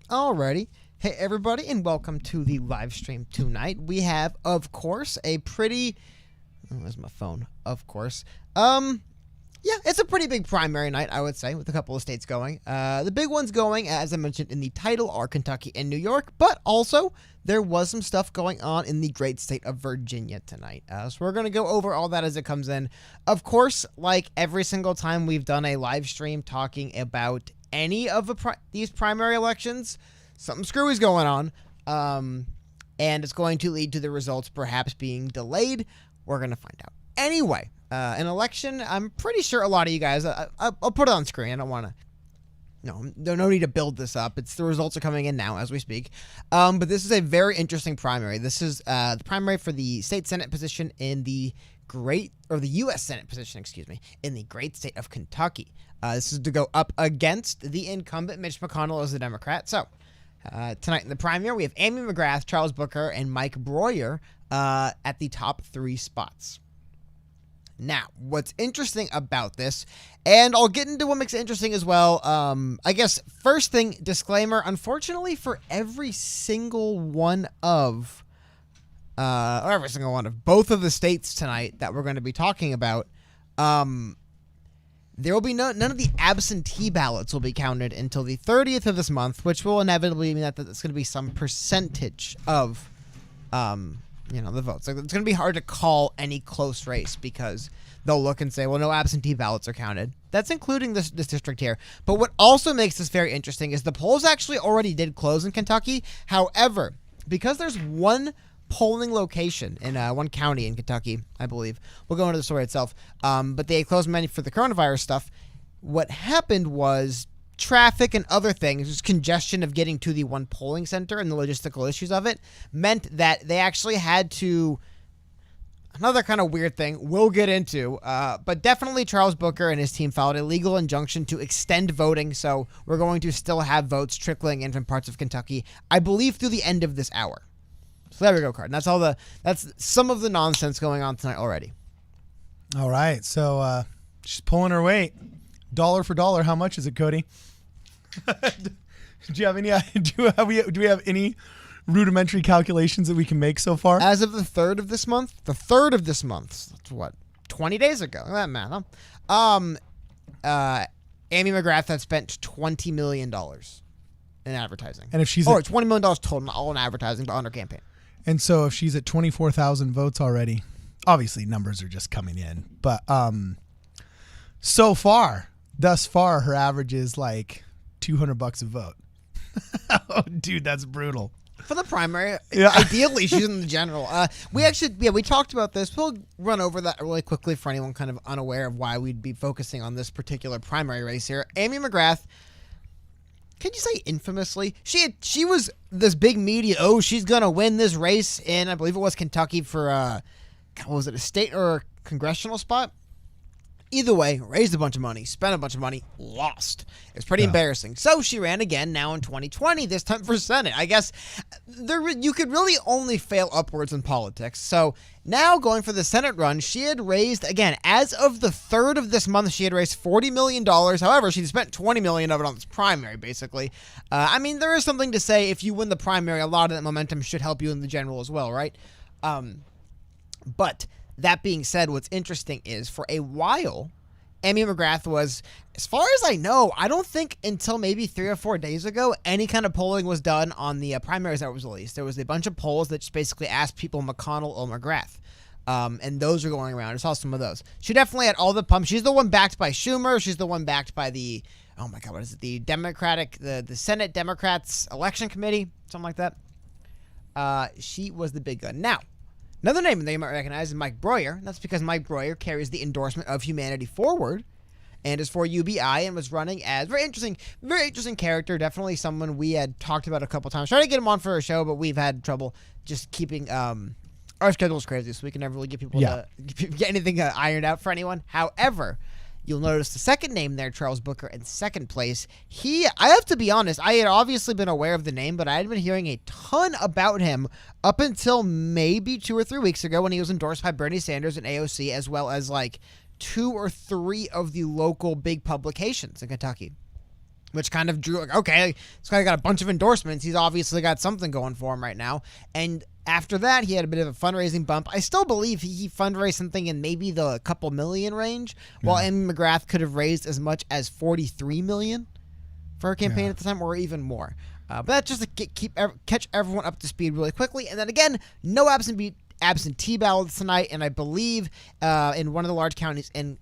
Alrighty. Hey everybody, and welcome to the live stream tonight. We have, of course, a pretty... Oh, where's my phone? Of course. Yeah, it's a pretty big primary night, I would say, with a couple of states going. The big ones going, as I mentioned in the title, are Kentucky and New York, but also there was some stuff going on in the great state of Virginia tonight. So we're going to go over all that as it comes in. Of course, like every single time we've done a live stream talking about any of these primary elections, something screwy is going on, and it's going to lead to the results perhaps being delayed. We're going to find out. Anyway, an election, I'm pretty sure a lot of you guys, I'll put it on screen. I don't want to, no need to build this up. The results are coming in now as we speak. But this is a very interesting primary. This is the primary for the state Senate position in the U.S. Senate position, in the great state of Kentucky. This is to go up against the incumbent Mitch McConnell as a Democrat. So, tonight in the primary, we have Amy McGrath, Charles Booker, and Mike Breuer at the top three spots. Now, what's interesting about this, and I'll get into what makes it interesting as well, I guess, first thing, disclaimer, unfortunately for every single one of both of the states tonight that we're going to be talking about, there will be none of the absentee ballots will be counted until the 30th of this month, which will inevitably mean that it's going to be some percentage of, the votes. Like, it's going to be hard to call any close race because they'll look and say, well, no absentee ballots are counted. That's including this district here. But what also makes this very interesting is the polls actually already did close in Kentucky. However, because there's one polling location in one county in Kentucky, I believe. We'll go into the story itself. But they closed many for the coronavirus stuff. What happened was traffic and other things, just congestion of getting to the one polling center and the logistical issues of it, meant that they actually had to... Another kind of weird thing we'll get into, but definitely Charles Booker and his team filed a legal injunction to extend voting, so we're going to still have votes trickling in from parts of Kentucky, I believe through the end of this hour. So there we go, Card. And that's some of the nonsense going on tonight already. All right. So she's pulling her weight. Dollar for dollar. How much is it, Cody? Do you have any? Do we have any rudimentary calculations that we can make so far? As of the 3rd of this month, that's what, 20 days ago. That math, huh? Amy McGrath had spent $20 million in advertising. And if she's $20 million total, not all in advertising, but on her campaign. And so if she's at 24,000 votes already, obviously numbers are just coming in. But thus far, her average is like $200 a vote. Oh, dude, that's brutal. For the primary, yeah. Ideally, she's in the general. We talked about this. We'll run over that really quickly for anyone kind of unaware of why we'd be focusing on this particular primary race here. Amy McGrath, can you say infamously? She was this big media, she's going to win this race in, I believe it was Kentucky for, was it a state or a congressional spot? Either way, raised a bunch of money, spent a bunch of money, lost. It's pretty embarrassing. So she ran again now in 2020, this time for Senate. I guess you could really only fail upwards in politics. So now going for the Senate run, she had raised, again, as of the 3rd of this month, she had raised $40 million. However, she spent $20 million of it on this primary, basically. There is something to say if you win the primary, a lot of that momentum should help you in the general as well, right? But that being said, what's interesting is for a while, Amy McGrath was, as far as I know, I don't think until maybe 3 or 4 days ago, any kind of polling was done on the primaries that was released. There was a bunch of polls that just basically asked people McConnell or McGrath. And those are going around. I saw some of those. She definitely had all the pumps. She's the one backed by Schumer. She's the one backed by the, the Senate Democrats Election Committee, something like that. She was the big gun. Now, another name that you might recognize is Mike Breuer. That's because Mike Breuer carries the endorsement of Humanity Forward and is for UBI and was running as very interesting character. Definitely someone we had talked about a couple times. Tried to get him on for a show, but we've had trouble just keeping our schedule's crazy, so we can never really get people to get anything ironed out for anyone. However, You'll notice the second name there, Charles Booker, in second place. I have to be honest, I had obviously been aware of the name, but I had been hearing a ton about him up until maybe 2 or 3 weeks ago when he was endorsed by Bernie Sanders and AOC, as well as like 2 or 3 of the local big publications in Kentucky. Which kind of drew, like, okay, this guy got a bunch of endorsements. He's obviously got something going for him right now. And after that, he had a bit of a fundraising bump. I still believe he fundraised something in maybe the couple million range, while Amy McGrath could have raised as much as $43 million for her campaign at the time, or even more. But that's just to catch everyone up to speed really quickly. And then again, no absentee ballots tonight, and I believe in one of the large counties in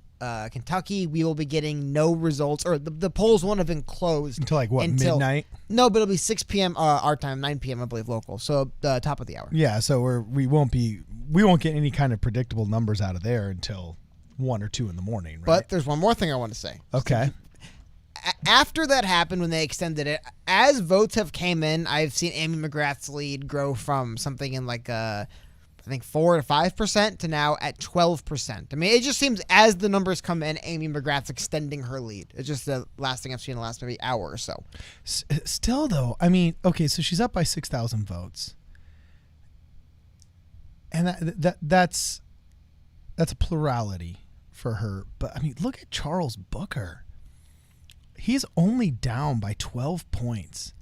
Kentucky, we will be getting no results, or the polls won't have been closed until midnight. No, but it'll be 6 p.m. Our time, 9 p.m. I believe local. So top of the hour. Yeah, so we won't get any kind of predictable numbers out of there until 1 or 2 in the morning. Right? But there's one more thing I want to say. Okay. After that happened, when they extended it, as votes have came in, I've seen Amy McGrath's lead grow from something in like I think 4 to 5% to now at 12%. I mean, it just seems as the numbers come in, Amy McGrath's extending her lead. It's just the last thing I've seen in the last maybe hour or so. Still, though, I mean, okay, so she's up by 6,000 votes, and that's a plurality for her. But I mean, look at Charles Booker. He's only down by 12 points,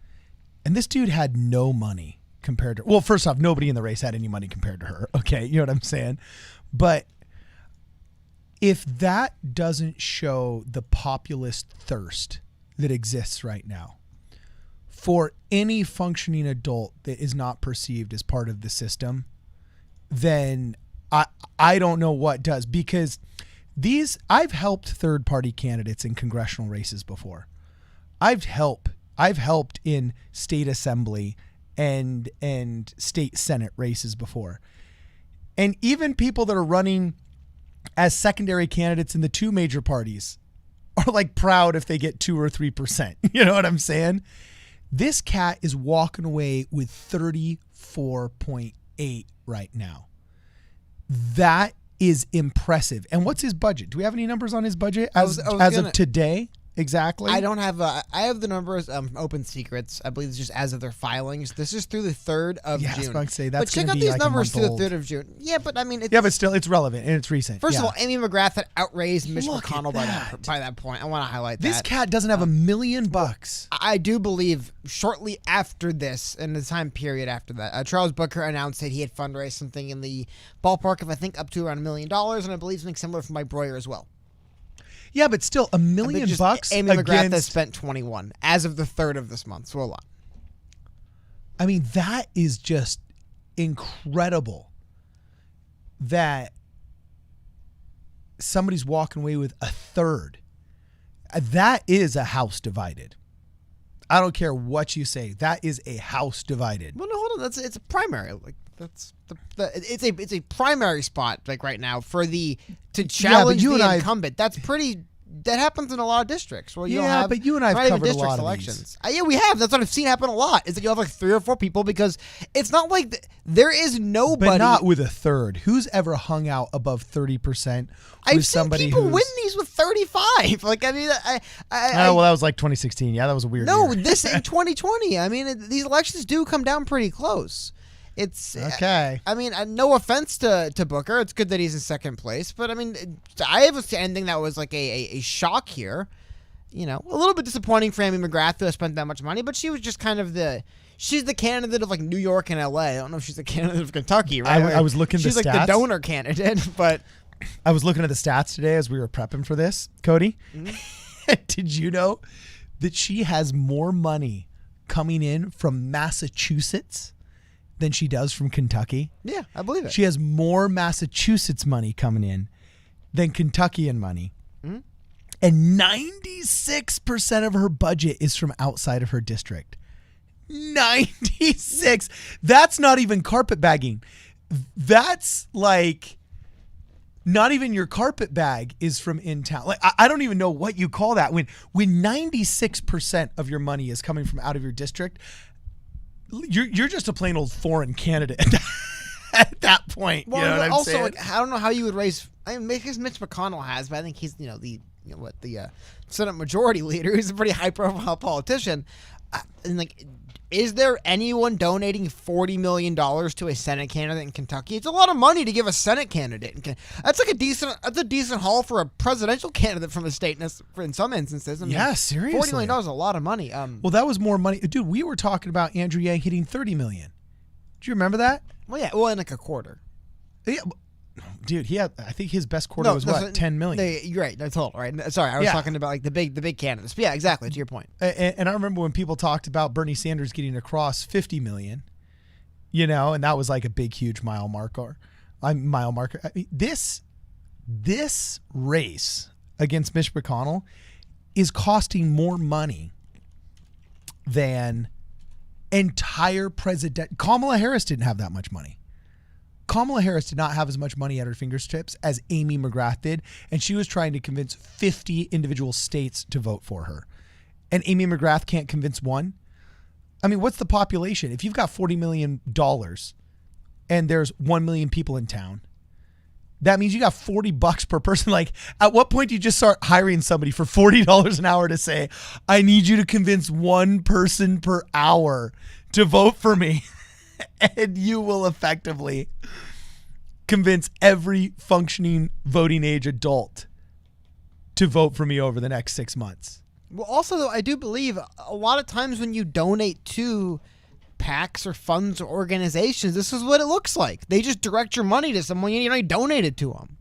and this dude had no money. Compared to, well, first off, nobody in the race had any money compared to her. Okay, you know what I'm saying? But if that doesn't show the populist thirst that exists right now for any functioning adult that is not perceived as part of the system, then I don't know what does. Because I've helped third-party candidates in congressional races before. I've helped in state assembly and state senate races before. And even people that are running as secondary candidates in the 2 major parties are like proud if they get 2 or 3%. You know what I'm saying? This cat is walking away with 34.8 right now. That is impressive. And what's his budget? Do we have any numbers on his budget as of today? Exactly. I don't have I have the numbers open secrets. I believe it's just as of their filings. This is through the 3rd of June. I was about to say, that's but check out these numbers through the 3rd of June. Yeah, but I mean, but still, it's relevant and it's recent. First of all, Amy McGrath had outraised Mitch McConnell by that point. I want to highlight that. This cat doesn't have $1 million. I do believe shortly after this, in the time period after that, Charles Booker announced that he had fundraised something in the ballpark of, I think, up to around $1 million, and I believe something similar for Mike Breuer as well. Yeah, but still, $1 million bucks. Amy McGrath has spent 21 as of the 3rd of this month, so a lot. I mean, that is just incredible that somebody's walking away with 1/3. That is a house divided. I don't care what you say. That is a house divided. Well, no, hold on. It's a primary. Like that's it's a primary spot like right now for to challenge the incumbent. That's pretty. That happens in a lot of districts. Well, but you and I have covered a lot of elections. Yeah, we have. That's what I've seen happen a lot. Is that you'll have like 3 or 4 people because it's not like there is nobody. But not with 1/3. Who's ever hung out above 30%? I've seen people win these with 35. Like I mean, well, that was like 2016. Yeah, that was a weird. No, year. This in 2020. I mean, these elections do come down pretty close. It's okay. I mean, no offense to Booker. It's good that he's in second place, but I mean, I haven't seen anything that was like a shock here. You know, a little bit disappointing for Amy McGrath to have spent that much money, but she was just kind of she's the candidate of like New York and LA. I don't know if she's the candidate of Kentucky, right? I was looking at the stats. She's like the donor candidate, but I was looking at the stats today as we were prepping for this, Cody. Mm-hmm. Did you know that she has more money coming in from Massachusetts than she does from Kentucky? Yeah, I believe it. She has more Massachusetts money coming in than Kentuckian money. Mm-hmm. And 96% of her budget is from outside of her district. 96. That's not even carpetbagging. That's like not even your carpet bag is from in town. Like I don't even know what you call that. When 96% of your money is coming from out of your district, you're just a plain old foreign candidate at that point. Well, you know what I'm also, saying? like, I don't know how you would raise. I mean, because Mitch McConnell has, but I think he's the the Senate Majority Leader, who's a pretty high-profile politician. And like, is there anyone donating $40 million to a Senate candidate in Kentucky? It's a lot of money to give a Senate candidate. That's like a decent haul for a presidential candidate from a state in some instances. I mean, yeah, seriously. $40 million is a lot of money. Well, that was more money. Dude, we were talking about Andrew Yang hitting $30 million. Do you remember that? Well, yeah. Well, in like a quarter. Yeah. Dude, I think his best quarter was what, $10 million? You're right. That's total, right? Sorry, I was talking about like the big candidates. But yeah, exactly. To your point. And I remember when people talked about Bernie Sanders getting across 50 million, and that was like a big, huge mile marker. I mean, this race against Mitch McConnell is costing more money than entire president. Kamala Harris didn't have that much money. Kamala Harris did not have as much money at her fingertips as Amy McGrath did, and she was trying to convince 50 individual states to vote for her. And Amy McGrath can't convince one. I mean, what's the population? If you've got $40 million and there's 1 million people in town, that means you got $40 per person. Like, at what point do you just start hiring somebody for $40 an hour to say, I need you to convince one person per hour to vote for me? And you will effectively convince every functioning voting age adult to vote for me over the next 6 months. Well, also, though, I do believe a lot of times when you donate to PACs or funds or organizations, this is what it looks like. They just direct your money to someone you donated to them.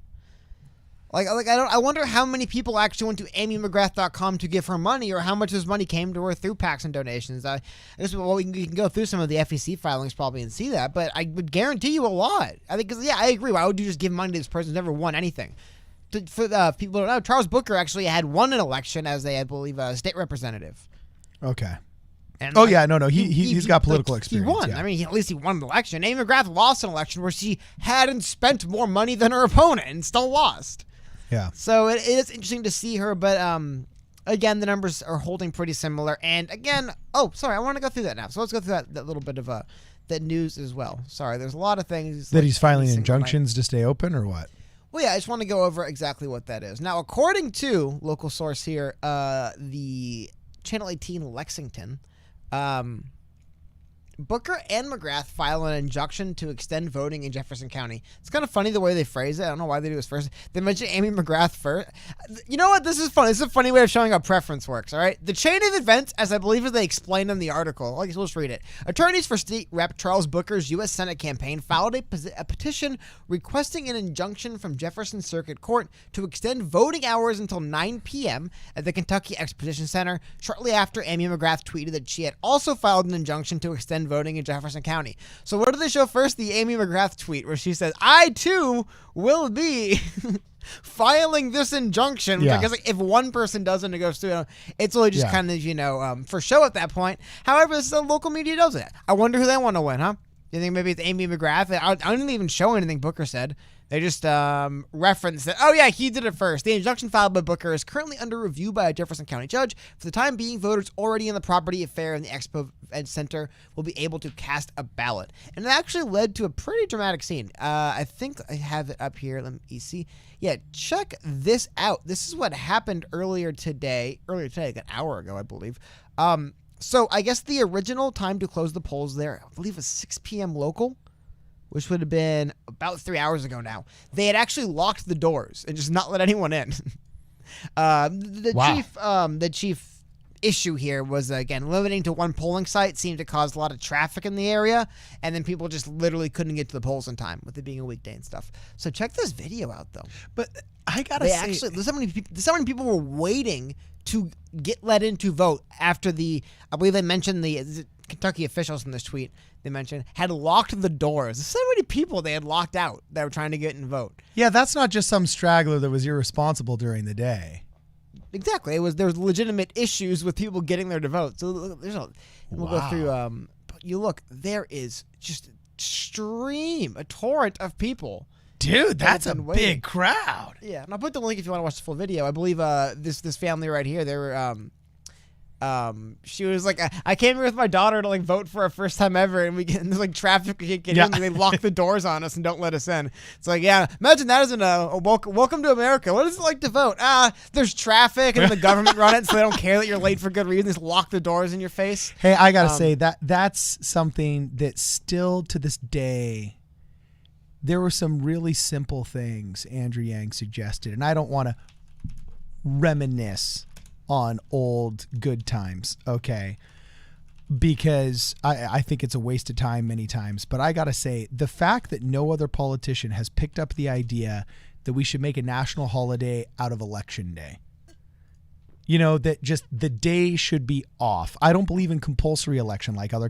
I wonder how many people actually went to amymcgrath.com to give her money, or how much of this money came to her through PACs and donations. I guess we can go through some of the FEC filings probably and see that, but I would guarantee you a lot. I think, because I agree. Why would you just give money to this person who's never won anything? For people who don't know, Charles Booker actually had won an election as I believe, a state representative. Okay. And he's got political experience. He won. Yeah. I mean, at least he won an election. Amy McGrath lost an election where she hadn't spent more money than her opponent and still lost. Yeah. So it is interesting to see her, but again, the numbers are holding pretty similar. And again, I want to go through that now. So let's go through that little bit of that news as well. Sorry, there's a lot of things. That he's filing injunctions to stay open, or what? Well, yeah, I just want to go over exactly what that is. Now, according to local source here, the Channel 18 Lexington, Booker and McGrath file an injunction to extend voting in Jefferson County. It's kind of funny the way they phrase it. I don't know why they do this first. They mention Amy McGrath first. You know what? This is fun. This is a funny way of showing how preference works, all right? The chain of events, as I believe as they explained in the article. Let's read it. Attorneys for State Rep Charles Booker's U.S. Senate campaign filed a petition requesting an injunction from Jefferson Circuit Court to extend voting hours until 9 p.m. at the Kentucky Exposition Center, shortly after Amy McGrath tweeted that she had also filed an injunction to extend voting in Jefferson County. So what did they show first? The Amy McGrath tweet where she says, I too will be filing this injunction. Which I guess if one person doesn't, it goes through. It's really just kind of, for show at that point. However, this is the local media does it. I wonder who they want to win, huh? You think maybe it's Amy McGrath? I didn't even show anything Booker said. They just referenced that, oh yeah, he did it first. The injunction filed by Booker is currently under review by a Jefferson County judge. For the time being, voters already in the property fair and the Expo Center will be able to cast a ballot. And it actually led to a pretty dramatic scene. I think I have it up here. Let me see. Yeah, check this out. This is what happened earlier today, like an hour ago, I believe. So I guess the original time to close the polls there, I believe, was 6 p.m. local, which would have been about 3 hours ago now. They had actually locked the doors and just not let anyone in. The chief issue here was, again, limiting to one polling site seemed to cause a lot of traffic in the area, and then people just literally couldn't get to the polls in time, with it being a weekday and stuff. So check this video out, though. But I gotta say, there's so many people were waiting to get let in to vote after I believe they mentioned the Kentucky officials in this tweet, they mentioned, had locked the doors. There's so many people they had locked out that were trying to get in and vote. Yeah, that's not just some straggler that was irresponsible during the day. Exactly. There was legitimate issues with people getting there to vote. So we'll go through. But you look, there is just a torrent of people. Dude, that's a big crowd. Yeah, and I'll put the link if you want to watch the full video. I believe this family right here, they were She was like, I came here with my daughter to like vote for our first time ever, and there's like traffic. We can't get in. They lock the doors on us and don't let us in. It's like, yeah, imagine that as a welcome to America. What is it like to vote? There's traffic, and then the government run it, so they don't care that you're late for good reason. They just lock the doors in your face. Hey, I gotta say that's something that still to this day, there were some really simple things Andrew Yang suggested, and I don't want to reminisce on old good times, okay? Because I think it's a waste of time many times. But I got to say, the fact that no other politician has picked up the idea that we should make a national holiday out of Election Day. You know, that just the day should be off. I don't believe in compulsory election like other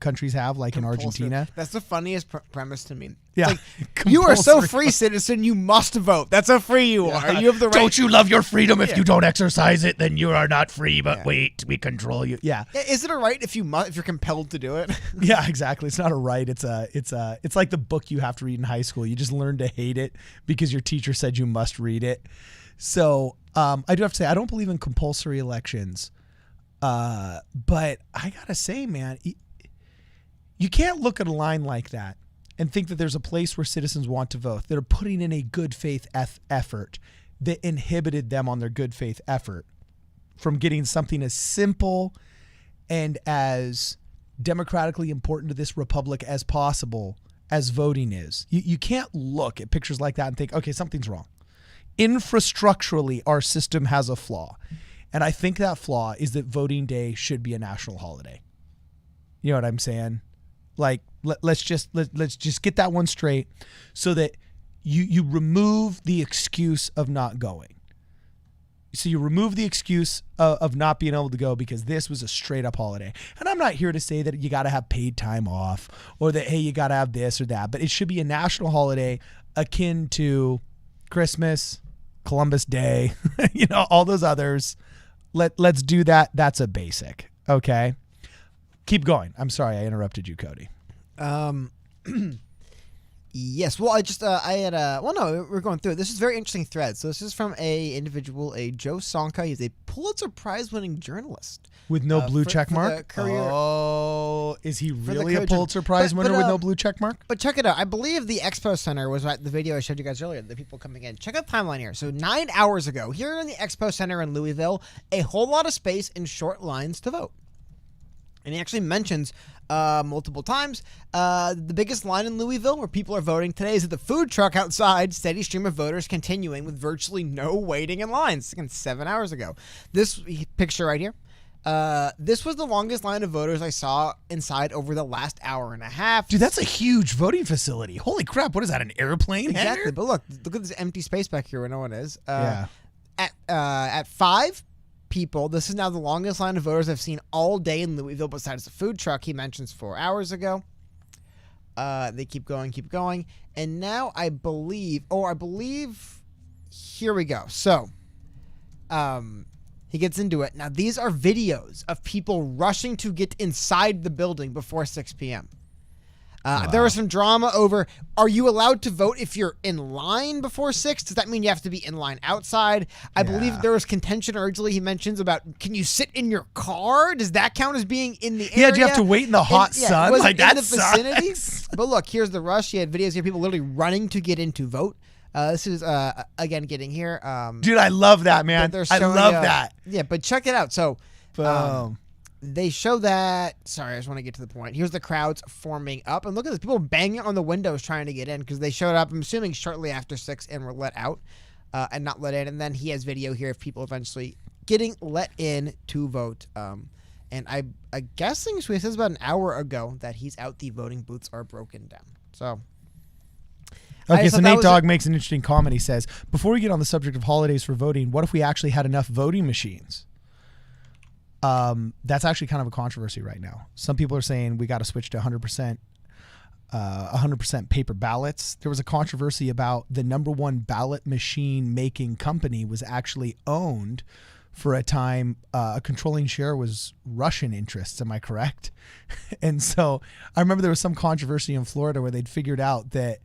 countries have, like in Argentina. That's the funniest premise to me. Yeah. Like, you are so free, citizen, you must vote. That's how free you are. You have the right. Don't you love your freedom? If you don't exercise it, then you are not free. But wait, we control you. Yeah. Is it a right if you're compelled to do it? Yeah, exactly. It's not a right. It's like the book you have to read in high school. You just learn to hate it because your teacher said you must read it. So I do have to say, I don't believe in compulsory elections. But I got to say, man, you can't look at a line like that and think that there's a place where citizens want to vote that are putting in a good faith effort that inhibited them on their good faith effort from getting something as simple and as democratically important to this republic as possible as voting is. You can't look at pictures like that and think, okay, something's wrong. Infrastructurally, our system has a flaw. And I think that flaw is that voting day should be a national holiday. You know what I'm saying? Like, let's just get that one straight so that you remove the excuse of not going. So you remove the excuse of not being able to go because this was a straight up holiday. And I'm not here to say that you got to have paid time off or that, hey, you got to have this or that, but it should be a national holiday akin to Christmas, Columbus Day, you know, all those others. Let's do that. That's a basic. Okay. Keep going. I'm sorry I interrupted you, Cody. Yes. Well, we're going through it. This is a very interesting thread. So this is from a individual, a Joe Sonka. He's a Pulitzer Prize winning journalist. With no blue check mark? Courier. Oh, is he really a Pulitzer Prize winner with no blue check mark? But check it out. I believe the Expo Center was the video I showed you guys earlier, the people coming in. Check out the timeline here. So 9 hours ago, here in the Expo Center in Louisville, a whole lot of space and short lines to vote. And he actually mentions multiple times the biggest line in Louisville where people are voting today is at the food truck outside. Steady stream of voters continuing with virtually no waiting in lines. Again, 7 hours ago. This picture right here. This was the longest line of voters I saw inside over the last hour and a half. Dude, that's a huge voting facility. Holy crap. What is that, an airplane? Exactly. Hangar? But look at this empty space back here where no one is. Yeah. At 5 people, this is now the longest line of voters I've seen all day in Louisville besides the food truck he mentions 4 hours ago. They keep going. And now I believe, here we go. So, he gets into it. Now, these are videos of people rushing to get inside the building before 6 p.m. There was some drama over, are you allowed to vote if you're in line before 6? Does that mean you have to be in line outside? I believe there was contention originally he mentions about, can you sit in your car? Does that count as being in the area? Yeah, do you have to wait in the hot sun? Was like, in that the vicinity? sucks. But look, here's the rush. You had videos here, people literally running to get in to vote. This is, again, getting here. Dude, I love that, man. I love that. Yeah, but check it out. So, boom. They show that. Sorry, I just want to get to the point. Here's the crowds forming up. And look at this. People banging on the windows trying to get in because they showed up, I'm assuming, shortly after 6 and were let out and not let in. And then he has video here of people eventually getting let in to vote. And I'm guessing, so he says about an hour ago that he's out. The voting booths are broken down. So. Okay, so Nate Dogg makes an interesting comment. He says, before we get on the subject of holidays for voting, what if we actually had enough voting machines? That's actually kind of a controversy right now. Some people are saying we got to switch to 100% paper ballots. There was a controversy about the number one ballot machine making company was actually owned for a time. A controlling share was Russian interests. Am I correct? And so I remember there was some controversy in Florida where they'd figured out that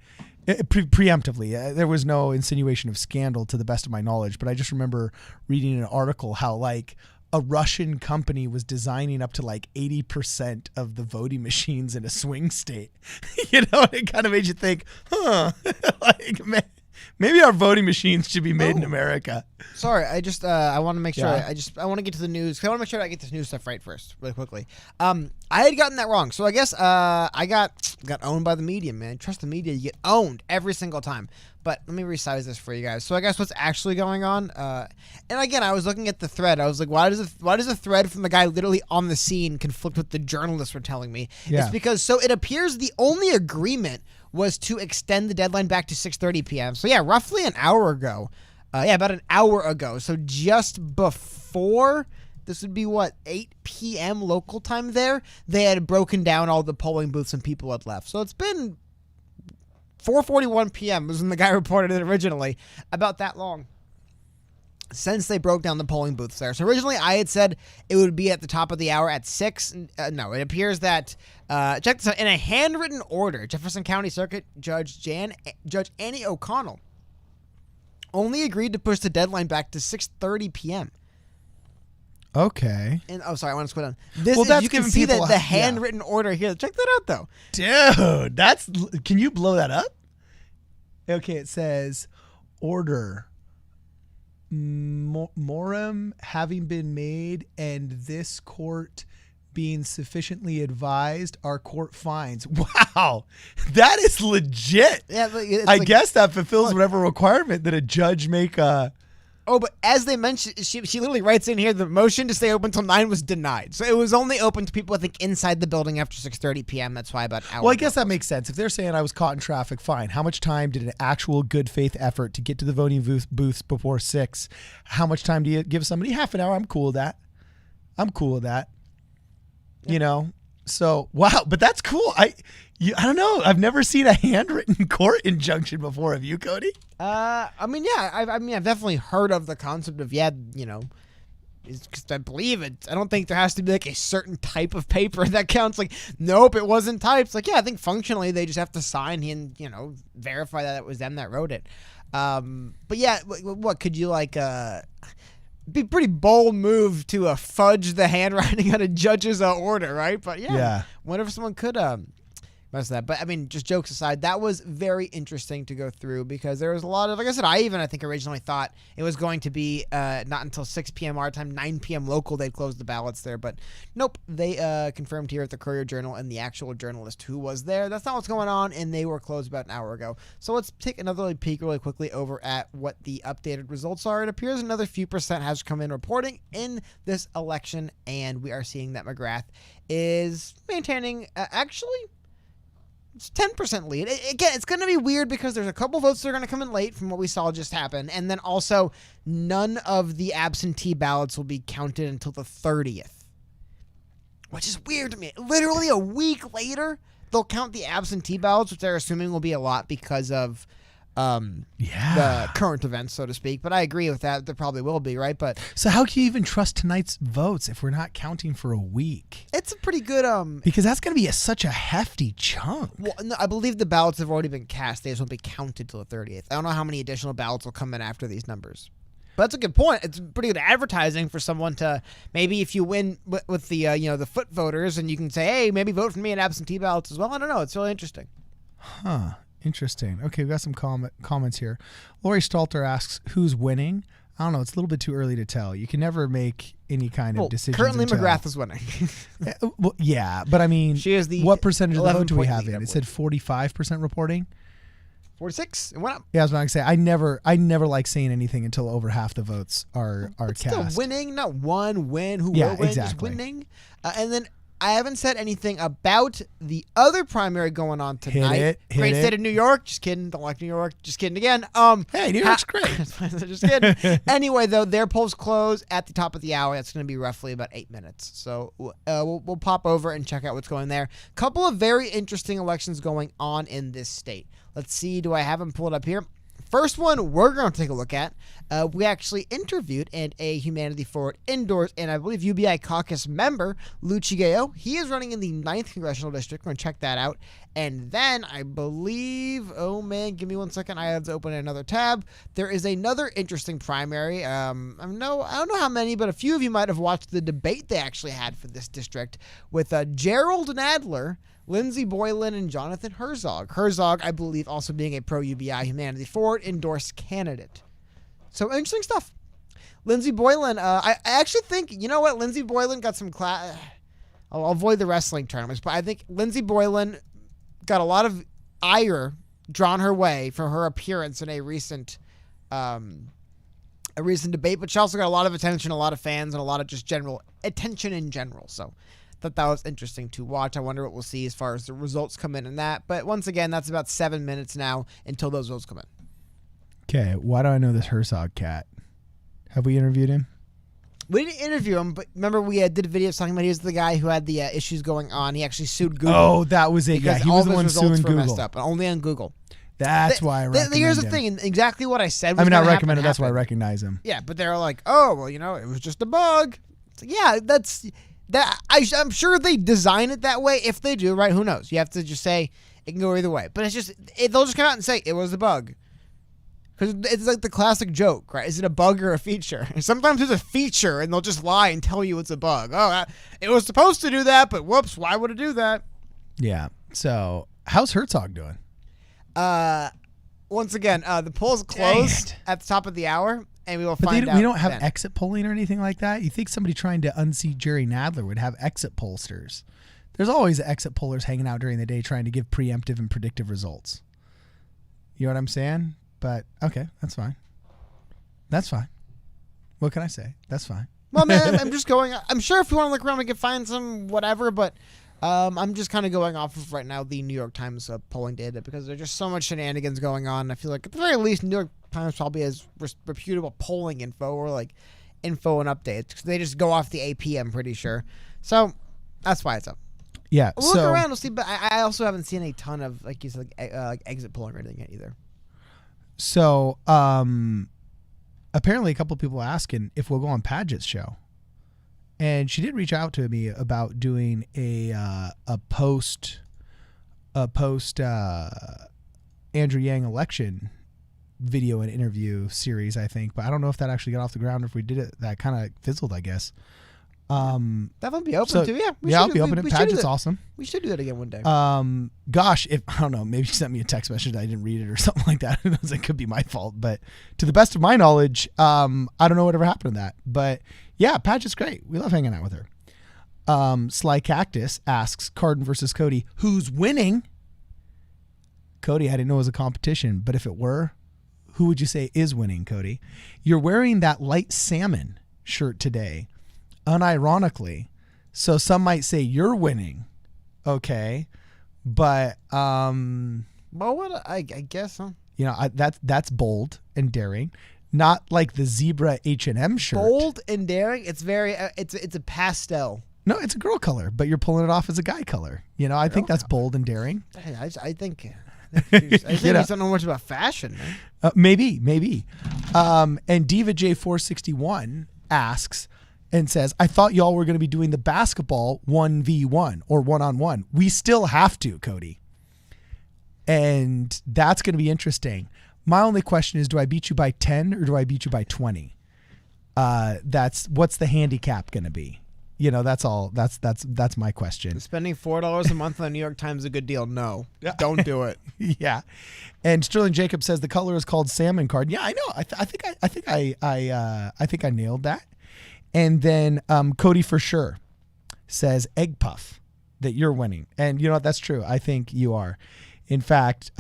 preemptively, there was no insinuation of scandal to the best of my knowledge, but I just remember reading an article how a Russian company was designing up to like 80% of the voting machines in a swing state. You know, it kind of made you think, like, maybe our voting machines should be made in America. Sorry, I just I want to make sure. Yeah. I want to get to the news. 'Cause I want to make sure I get this news stuff right first, really quickly. I had gotten that wrong, so I guess I got owned by the media, man. Trust the media, you get owned every single time. But let me resize this for you guys. So I guess what's actually going on, and again, I was looking at the thread. I was like, why does a thread from the guy literally on the scene conflict with the journalists were telling me? Yeah. It's because so it appears the only agreement was to extend the deadline back to 6:30 p.m. So yeah, roughly an hour ago. About an hour ago. So just before, this would be what, 8 p.m. local time there, they had broken down all the polling booths and people had left. So it's been 4:41 p.m. was when the guy reported it originally, about that long since they broke down the polling booths there. So originally I had said it would be at the top of the hour at 6. No, it appears that, check this out, in a handwritten order, Jefferson County Circuit Judge Annie O'Connell only agreed to push the deadline back to 6:30 p.m. Okay. And sorry, I want to scroll down. This Well, is, that's you can giving see people the a- handwritten order here. Check that out, though. Dude, can you blow that up? Okay, it says order. Morum having been made and this court being sufficiently advised, our court finds. Wow, that is legit. Yeah, I guess that fulfills whatever requirement that a judge make a. Oh, but as they mentioned, she literally writes in here, the motion to stay open until 9 was denied. So it was only open to people, I think, inside the building after 6:30 p.m. That's why about an hour Well, I ago. guess that makes sense. If they're saying I was caught in traffic, fine. How much time did an actual good faith effort to get to the voting booths before 6? How much time do you give somebody? Half an hour. I'm cool with that. You know? So, wow. But that's cool. I don't know. I've never seen a handwritten court injunction before. Have you, Cody? I mean, yeah. I've definitely heard of the concept of, you know, because I believe it. I don't think there has to be like a certain type of paper that counts. Like, nope, it wasn't typed. It's like, yeah, I think functionally they just have to sign and, you know, verify that it was them that wrote it. But yeah, what could you like, be a pretty bold move to fudge the handwriting on a judge's order, right? But yeah. Wonder if someone could mess with that. But I mean, just jokes aside, that was very interesting to go through because there was a lot of, like I said, I think originally thought it was going to be not until 6 p.m. our time, 9 p.m. local, they'd close the ballots there. But nope, they confirmed here at the Courier-Journal and the actual journalist who was there. That's not what's going on, and they were closed about an hour ago. So let's take another peek really quickly over at what the updated results are. It appears another few percent has come in reporting in this election, and we are seeing that McGrath is maintaining actually it's 10% lead. Again, it's going to be weird because there's a couple votes that are going to come in late from what we saw just happen. And then also none of the absentee ballots will be counted until the 30th, which is weird to me. Literally a week later, they'll count the absentee ballots, which they're assuming will be a lot because of the current events, so to speak. But I agree with that. There probably will be, right? But So how can you even trust tonight's votes if we're not counting for a week? it's a pretty good Because that's going to be such a hefty chunk. Well, no, I believe the ballots have already been cast. They just won't be counted till the 30th. I don't know how many additional ballots will come in after these numbers. But that's a good point. It's pretty good advertising for someone to maybe if you win with the the foot voters and you can say, hey, maybe vote for me in absentee ballots as well. I don't know. It's really interesting. Huh. Interesting. Okay, we've got some comments here. Lori Stalter asks, who's winning? I don't know. It's a little bit too early to tell. You can never make any kind of decision. Currently, McGrath is winning. Well, yeah, but I mean, She is the what percentage of the vote do we 11-point have lead, I in? It said 45% reporting. 46. It went up. Yeah, I was about to say I never like saying anything until over half the votes are It's cast. still winning, not one win. Who Yeah, will win? exactly. Just winning. And then I haven't said anything about the other primary going on tonight. Hit Great it. state of New York. Just kidding. Don't like New York. Just kidding again. Hey, New York's great. Just kidding. Anyway, though, their polls close at the top of the hour. That's going to be roughly about 8 minutes. So we'll pop over and check out what's going there. Couple of very interesting elections going on in this state. Let's see. Do I have them pulled up here? First one we're going to take a look at. We actually interviewed a Humanity Forward Indoors and I believe UBI caucus member, Lou Chigao. He is running in the 9th Congressional District. We're going to check that out. And then I believe, oh man, give me 1 second. I have to open another tab. There is another interesting primary. I don't know how many, but a few of you might have watched the debate they actually had for this district with Gerald Nadler, Lindsey Boylan, and Jonathan Herzog. Herzog, I believe, also being a pro-UBI Humanity Forward endorsed candidate. So interesting stuff. Lindsey Boylan, I actually think, you know what? Lindsey Boylan got some I'll avoid the wrestling tournaments, but I think Lindsey Boylan got a lot of ire drawn her way for her appearance in a recent debate, but she also got a lot of attention, a lot of fans, and a lot of just general attention in general. So thought that was interesting to watch. I wonder what we'll see as far as the results come in and that. But once again, that's about 7 minutes now until those votes come in. Okay, why do I know this Herzog cat? Have we interviewed him? We didn't interview him, but remember we did videos talking about he was the guy who had the issues going on. He actually sued Google. Oh, that was it. Yeah, he was the one suing Google. Messed up, only on Google. That's why I recommend Here's the him. thing, and exactly what I said. I mean, I recommend it. That's why I recognize him. Yeah, but they're like, oh, well, it was just a bug. It's like, yeah, I'm sure they design it that way. If they do, right? Who knows? You have to just say it can go either way. But it's just they'll just come out and say it was a bug. Because it's like the classic joke, right? Is it a bug or a feature? Sometimes it's a feature, and they'll just lie and tell you it's a bug. Oh, it was supposed to do that, but whoops, why would it do that? Yeah. So, how's Herzog doing? Once again, the poll's closed at the top of the hour, and we will find out. We don't have then. Exit polling or anything like that? You think somebody trying to unseat Jerry Nadler would have exit pollsters? There's always exit pollers hanging out during the day trying to give preemptive and predictive results. You know what I'm saying? But, okay, that's fine. That's fine. What can I say? That's fine. Well, man, I'm just going. I'm sure if you want to look around, we can find some whatever, but I'm just kind of going off of right now the New York Times polling data because there's just so much shenanigans going on. I feel like at the very least, New York Times probably has reputable polling info or like info and updates. They just go off the AP, I'm pretty sure. So that's why it's up. Yeah. We'll look around, we'll see, but I also haven't seen a ton of, like you said, like exit polling or anything yet either. So, apparently a couple of people asking if we'll go on Padgett's show. And she did reach out to me about doing a post Andrew Yang election video and interview series, I think. But I don't know if that actually got off the ground or if we did it. That kind of fizzled, I guess. That would be open too. Yeah, I'll be open. Padgett's awesome. We should do that again one day. Gosh, if I don't know, maybe she sent me a text message. I didn't read it or something like that. Who knows? It could be my fault. But to the best of my knowledge, I don't know whatever happened to that. But yeah, Padgett's great. We love hanging out with her. Sly Cactus asks Cardin versus Cody, who's winning? Cody, I didn't know it was a competition, but if it were, who would you say is winning, Cody? You're wearing that light salmon shirt today. Unironically, so some might say you're winning, okay, but well, what I guess, huh? You know, that's bold and daring, not like the zebra H&M shirt. Bold and daring. It's very it's a pastel. No, it's a girl color, but you're pulling it off as a guy color. You know, I think that's bold and daring. I think you don't know much about fashion, man. Maybe. And Diva J461 asks and says, I thought y'all were going to be doing the basketball 1v1 or one-on-one. We still have to, Cody. And that's going to be interesting. My only question is, do I beat you by 10 or do I beat you by 20? What's the handicap going to be? You know, that's all. That's my question. Spending $4 a month on the New York Times is a good deal. No, don't do it. Yeah. And Sterling Jacob says the color is called salmon card. Yeah, I know. I think I nailed that. And then Cody for sure says egg puff, that you're winning. And you know what? That's true. I think you are. In fact,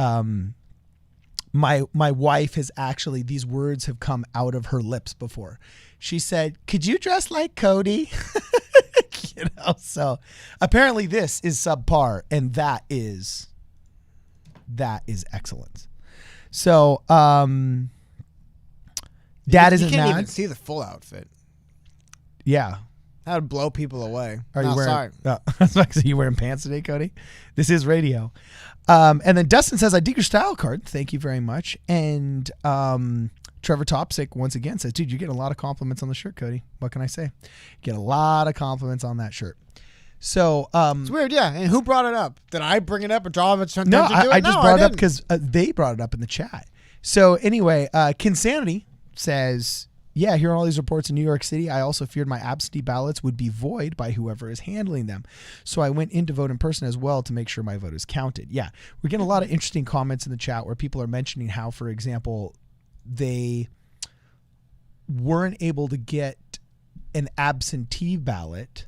my wife has actually, these words have come out of her lips before. She said, could you dress like Cody? You know, so apparently this is subpar, and that is excellent. So Dad isn't mad. You can't even see the full outfit. Yeah. That would blow people away. Are you No, wearing? sorry. Oh, are you wearing pants today, Cody? This is radio. And then Dustin says, "I dig your style card. Thank you very much." And Trevor Topsick once again says, "Dude, you're getting a lot of compliments on the shirt, Cody. What can I say? Get a lot of compliments on that shirt." So It's weird, yeah. And who brought it up? Did I bring it up or draw it? no, I just brought it up because they brought it up in the chat. So anyway, Kinsanity says, "Yeah, hearing all these reports in New York City, I also feared my absentee ballots would be void by whoever is handling them. So I went in to vote in person as well to make sure my vote is counted." Yeah, we're getting a lot of interesting comments in the chat where people are mentioning how, for example, they weren't able to get an absentee ballot,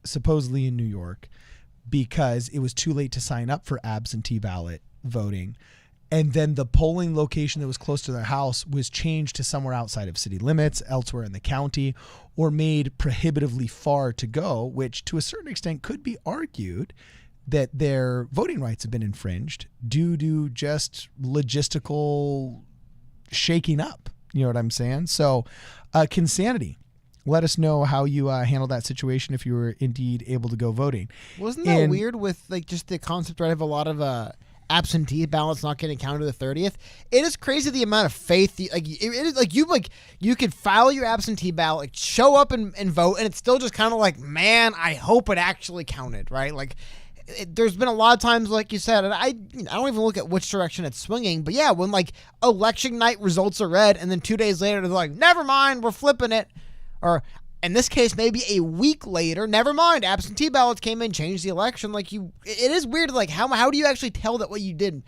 supposedly in New York, because it was too late to sign up for absentee ballot voting. And then the polling location that was close to their house was changed to somewhere outside of city limits, elsewhere in the county, or made prohibitively far to go, which to a certain extent could be argued that their voting rights have been infringed due to just logistical shaking up. You know what I'm saying? So, Kinsanity, let us know how you handled that situation if you were indeed able to go voting. Wasn't that weird with like just the concept, right, of a lot of absentee ballots not getting counted the 30th? It is crazy the amount of faith. It is like you could file your absentee ballot, like show up and vote, and it's still just kind of like, man, I hope it actually counted, right? Like there's been a lot of times, like you said, and I don't even look at which direction it's swinging, but yeah, when like election night results are read, and then 2 days later they're like, never mind, we're flipping it, or in this case, maybe a week later, never mind, absentee ballots came in, changed the election. Like it is weird. Like how do you actually tell that what you did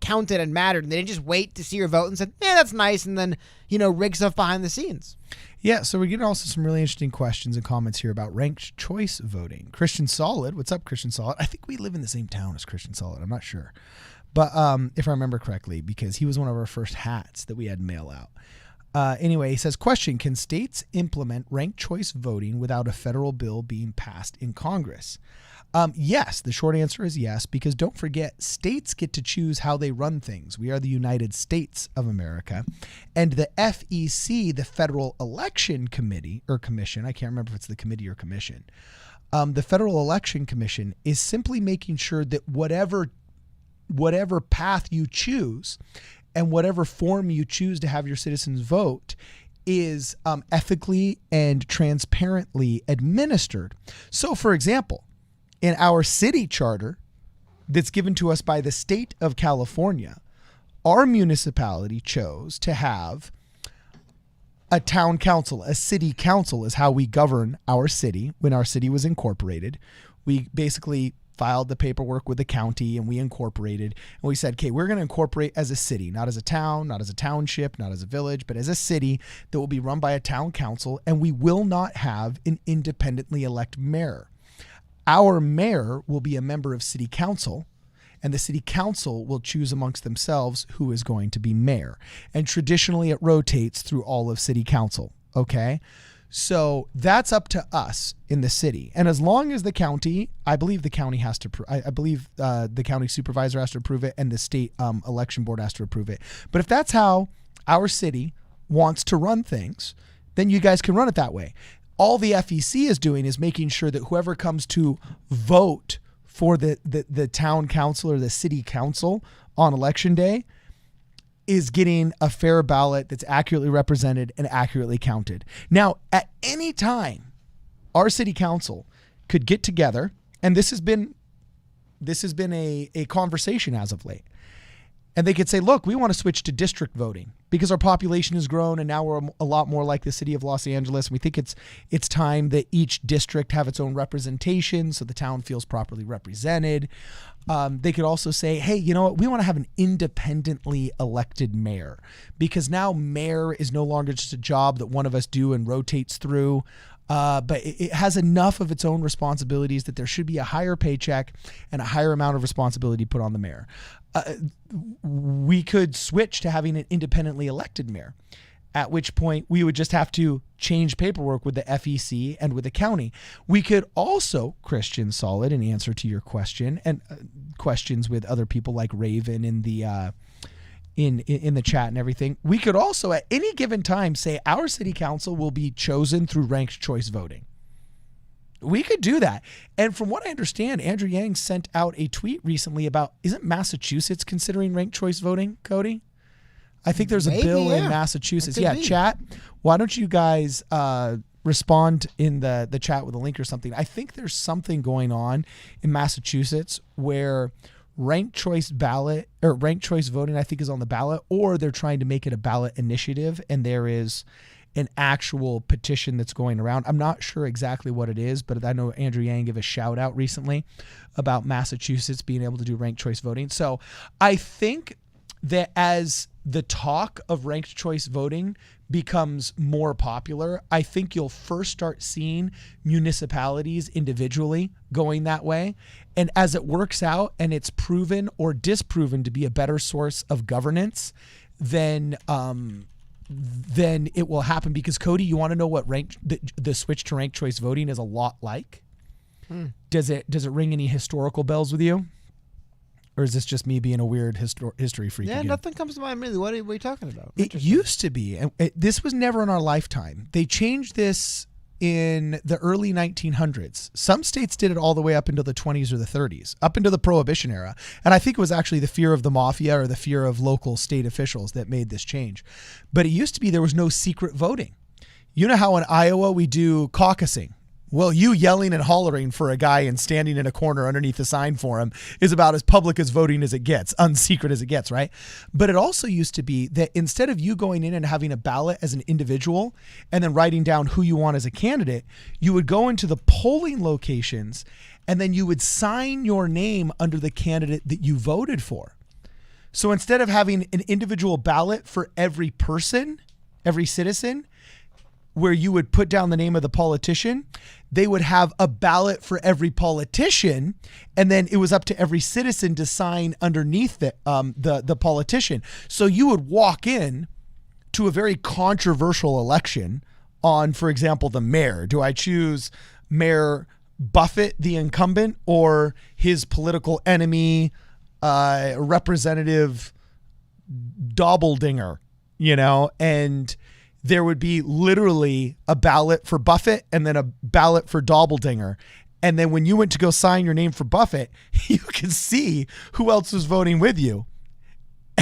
counted and mattered? And they didn't just wait to see your vote and said, yeah, that's nice, and then rig stuff behind the scenes. Yeah, so we're getting also some really interesting questions and comments here about ranked choice voting. Christian Solid, what's up, Christian Solid? I think we live in the same town as Christian Solid. I'm not sure, but if I remember correctly, because he was one of our first hats that we had mail out. Anyway, he says, question, can states implement ranked choice voting without a federal bill being passed in Congress? Yes, the short answer is yes, because don't forget, states get to choose how they run things. We are the United States of America. And the FEC, the Federal Election Committee or Commission, I can't remember if it's the committee or commission. The Federal Election Commission is simply making sure that whatever path you choose and whatever form you choose to have your citizens vote is ethically and transparently administered. So, for example, in our city charter that's given to us by the state of California, our municipality chose to have a town council. A city council is how we govern our city. When our city was incorporated, we basically filed the paperwork with the county and we incorporated, and we said, okay, we're going to incorporate as a city, not as a town, not as a township, not as a village, but as a city that will be run by a town council, and we will not have an independently elected mayor. Our mayor will be a member of city council, and the city council will choose amongst themselves who is going to be mayor. And traditionally it rotates through all of city council. Okay. So that's up to us in the city. And as long as the county, I believe the county has to, I believe the county supervisor has to approve it and the state election board has to approve it. But if that's how our city wants to run things, then you guys can run it that way. All the FEC is doing is making sure that whoever comes to vote for the town council or the city council on election day is getting a fair ballot that's accurately represented and accurately counted. Now, at any time, our city council could get together, and this has been a conversation as of late. And they could say, look, we want to switch to district voting because our population has grown and now we're a lot more like the city of Los Angeles. And we think it's time that each district have its own representation so the town feels properly represented. They could also say, hey, you know what? We want to have an independently elected mayor because now mayor is no longer just a job that one of us do and rotates through. But it has enough of its own responsibilities that there should be a higher paycheck and a higher amount of responsibility put on the mayor. We could switch to having an independently elected mayor, at which point we would just have to change paperwork with the FEC and with the county. We could also, Christian Solid, in answer to your question and questions with other people like Raven in the in the chat and everything, we could also at any given time say our city council will be chosen through ranked choice voting. We could do that. And from what I understand, Andrew Yang sent out a tweet recently about, isn't Massachusetts considering ranked choice voting, Cody? I think there's a bill in Massachusetts. Yeah, chat. Why don't you guys respond in the chat with a link or something? I think there's something going on in Massachusetts where ranked choice ballot or ranked choice voting, I think, is on the ballot, or they're trying to make it a ballot initiative, and there is an actual petition that's going around. I'm not sure exactly what it is, but I know Andrew Yang gave a shout out recently about Massachusetts being able to do ranked choice voting. So I think that as the talk of ranked choice voting becomes more popular, I think you'll first start seeing municipalities individually going that way. And as it works out and it's proven or disproven to be a better source of governance, then it will happen. Because Cody, you want to know what the switch to ranked choice voting is a lot like? Does it ring any historical bells with you? Or is this just me being a weird history freak? Yeah, again? Nothing comes to mind really. What are you talking about? It used to be, and this was never in our lifetime. They changed this in the early 1900s. Some states did it all the way up into the 20s or the 30s, up into the Prohibition era. And I think it was actually the fear of the mafia or the fear of local state officials that made this change. But it used to be there was no secret voting. You know how in Iowa we do caucusing? Well, you yelling and hollering for a guy and standing in a corner underneath a sign for him is about as public as voting as it gets, unsecret as it gets, right? But it also used to be that instead of you going in and having a ballot as an individual and then writing down who you want as a candidate, you would go into the polling locations and then you would sign your name under the candidate that you voted for. So instead of having an individual ballot for every person, every citizen, where you would put down the name of the politician, they would have a ballot for every politician, and then it was up to every citizen to sign underneath the politician. So you would walk in to a very controversial election on, for example, the mayor. Do I choose Mayor Buffett, the incumbent, or his political enemy, Representative Dobbeldinger, and there would be literally a ballot for Buffett and then a ballot for Dobbeldinger. And then when you went to go sign your name for Buffett, you could see who else was voting with you.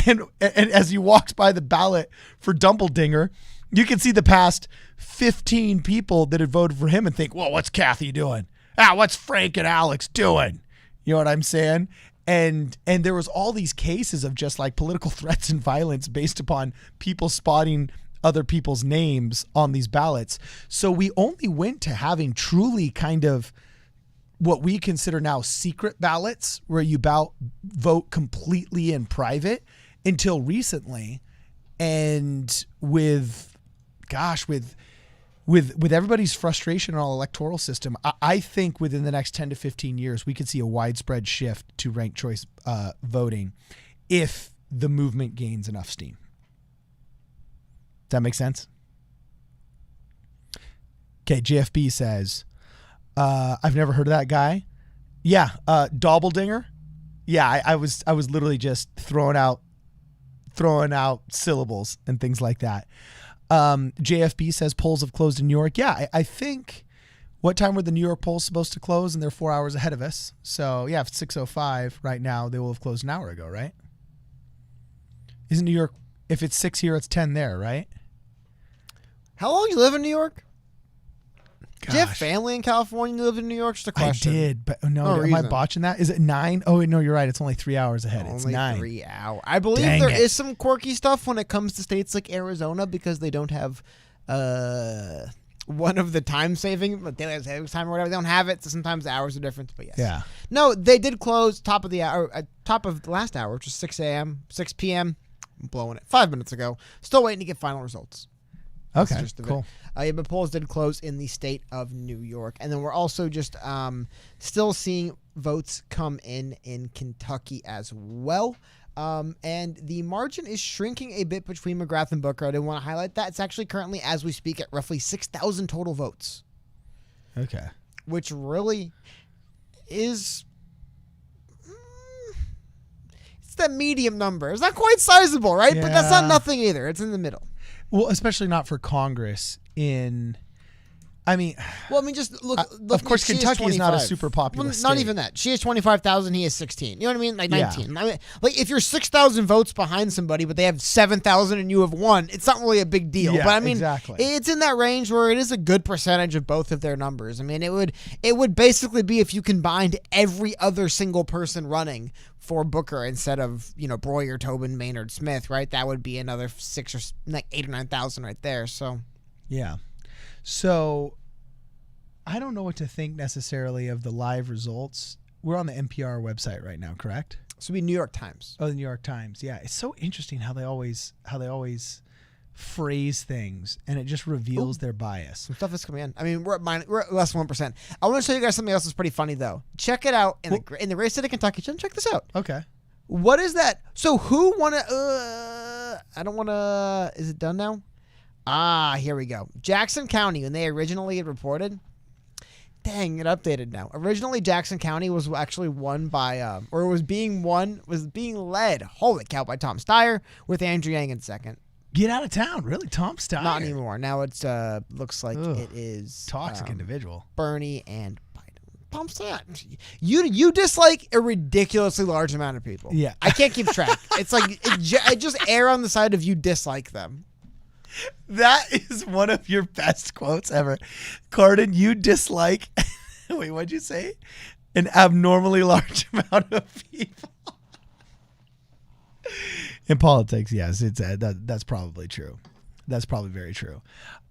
And as you walked by the ballot for Dobbeldinger, you could see the past 15 people that had voted for him and think, well, what's Kathy doing? What's Frank and Alex doing? You know what I'm saying? And there was all these cases of just like political threats and violence based upon people spotting other people's names on these ballots. So we only went to having truly kind of what we consider now secret ballots, where you vote completely in private, until recently. And with everybody's frustration in our electoral system, I think within the next 10 to 15 years, we could see a widespread shift to ranked choice voting if the movement gains enough steam. Does that make sense? Okay, JFB says, I've never heard of that guy. Yeah, Dobbeldinger. Yeah, I was literally just throwing out syllables and things like that. JFB says polls have closed in New York. Yeah, I think, what time were the New York polls supposed to close? And they're 4 hours ahead of us. So yeah, if it's 6:05 right now, they will have closed an hour ago, right? Isn't New York, if it's 6 here, it's 10 there, right? How long you live in New York? Gosh. Do you have family in California you live in New York? Just a question. I did, but no, am I botching that? Is it 9? Oh, no, you're right. It's only 3 hours ahead. It's 9. 3 hours. I believe there is some quirky stuff when it comes to states like Arizona because they don't have one of the time saving, daylight savings time or whatever. They don't have it, so sometimes the hours are different. But yes. Yeah. No, they did close top of the hour, top of the last hour, which is 6 p.m. I'm blowing it. 5 minutes ago. Still waiting to get final results. Okay, cool. But polls did close in the state of New York. And then we're also just still seeing votes come in Kentucky as well. And the margin is shrinking a bit between McGrath and Booker. I didn't want to highlight that. It's actually currently, as we speak, at roughly 6,000 total votes. Okay. Which really is... it's that medium number. It's not quite sizable, right? Yeah. But that's not nothing either. It's in the middle. Well, especially not for Congress in, I mean, Well, I mean, just look. of course, she Kentucky is not a 25. super populous Not state. even that. She has 25,000. He has 16. You know what I mean? Like Yeah. 19. I mean, like if you're 6,000 votes behind somebody, but they have 7,000 and you have 1, it's not really a big deal. Yeah, but I mean, exactly. it's in that range where it is a good percentage of both of their numbers. I mean, it would basically be if you combined every other single person running for Booker instead of Breuer, Tobin, Maynard, Smith, right? That would be another 6 or 8 or 9,000 right there. So Yeah. So I don't know what to think necessarily of the live results. We're on the NPR website right now, correct? this would be New York Times. Oh, the New York Times. Yeah, it's so interesting how they always phrase things, and it just reveals their bias. Some stuff is coming in. I mean, we're at less than 1%. I want to show you guys something else that's pretty funny though. Check it out in the great state of Kentucky. Check this out. Okay. What is that? So who won it? I don't want to. Is it done now? Here we go. Jackson County, when they originally had reported. Dang, it updated now. Originally, Jackson County was actually won by, was being led. Holy cow, by Tom Steyer with Andrew Yang in second. Get out of town, really? Tom Steyer. Not anymore. Now it's looks like Ugh. it is Toxic individual. Bernie and Biden. Tom Steyer. You dislike a ridiculously large amount of people. Yeah. I can't keep track. It's like I just err on the side of you dislike them. That is one of your best quotes ever. Cardin, you dislike, wait, what'd you say? An abnormally large amount of people. In politics, yes, it's that's probably true. That's probably very true.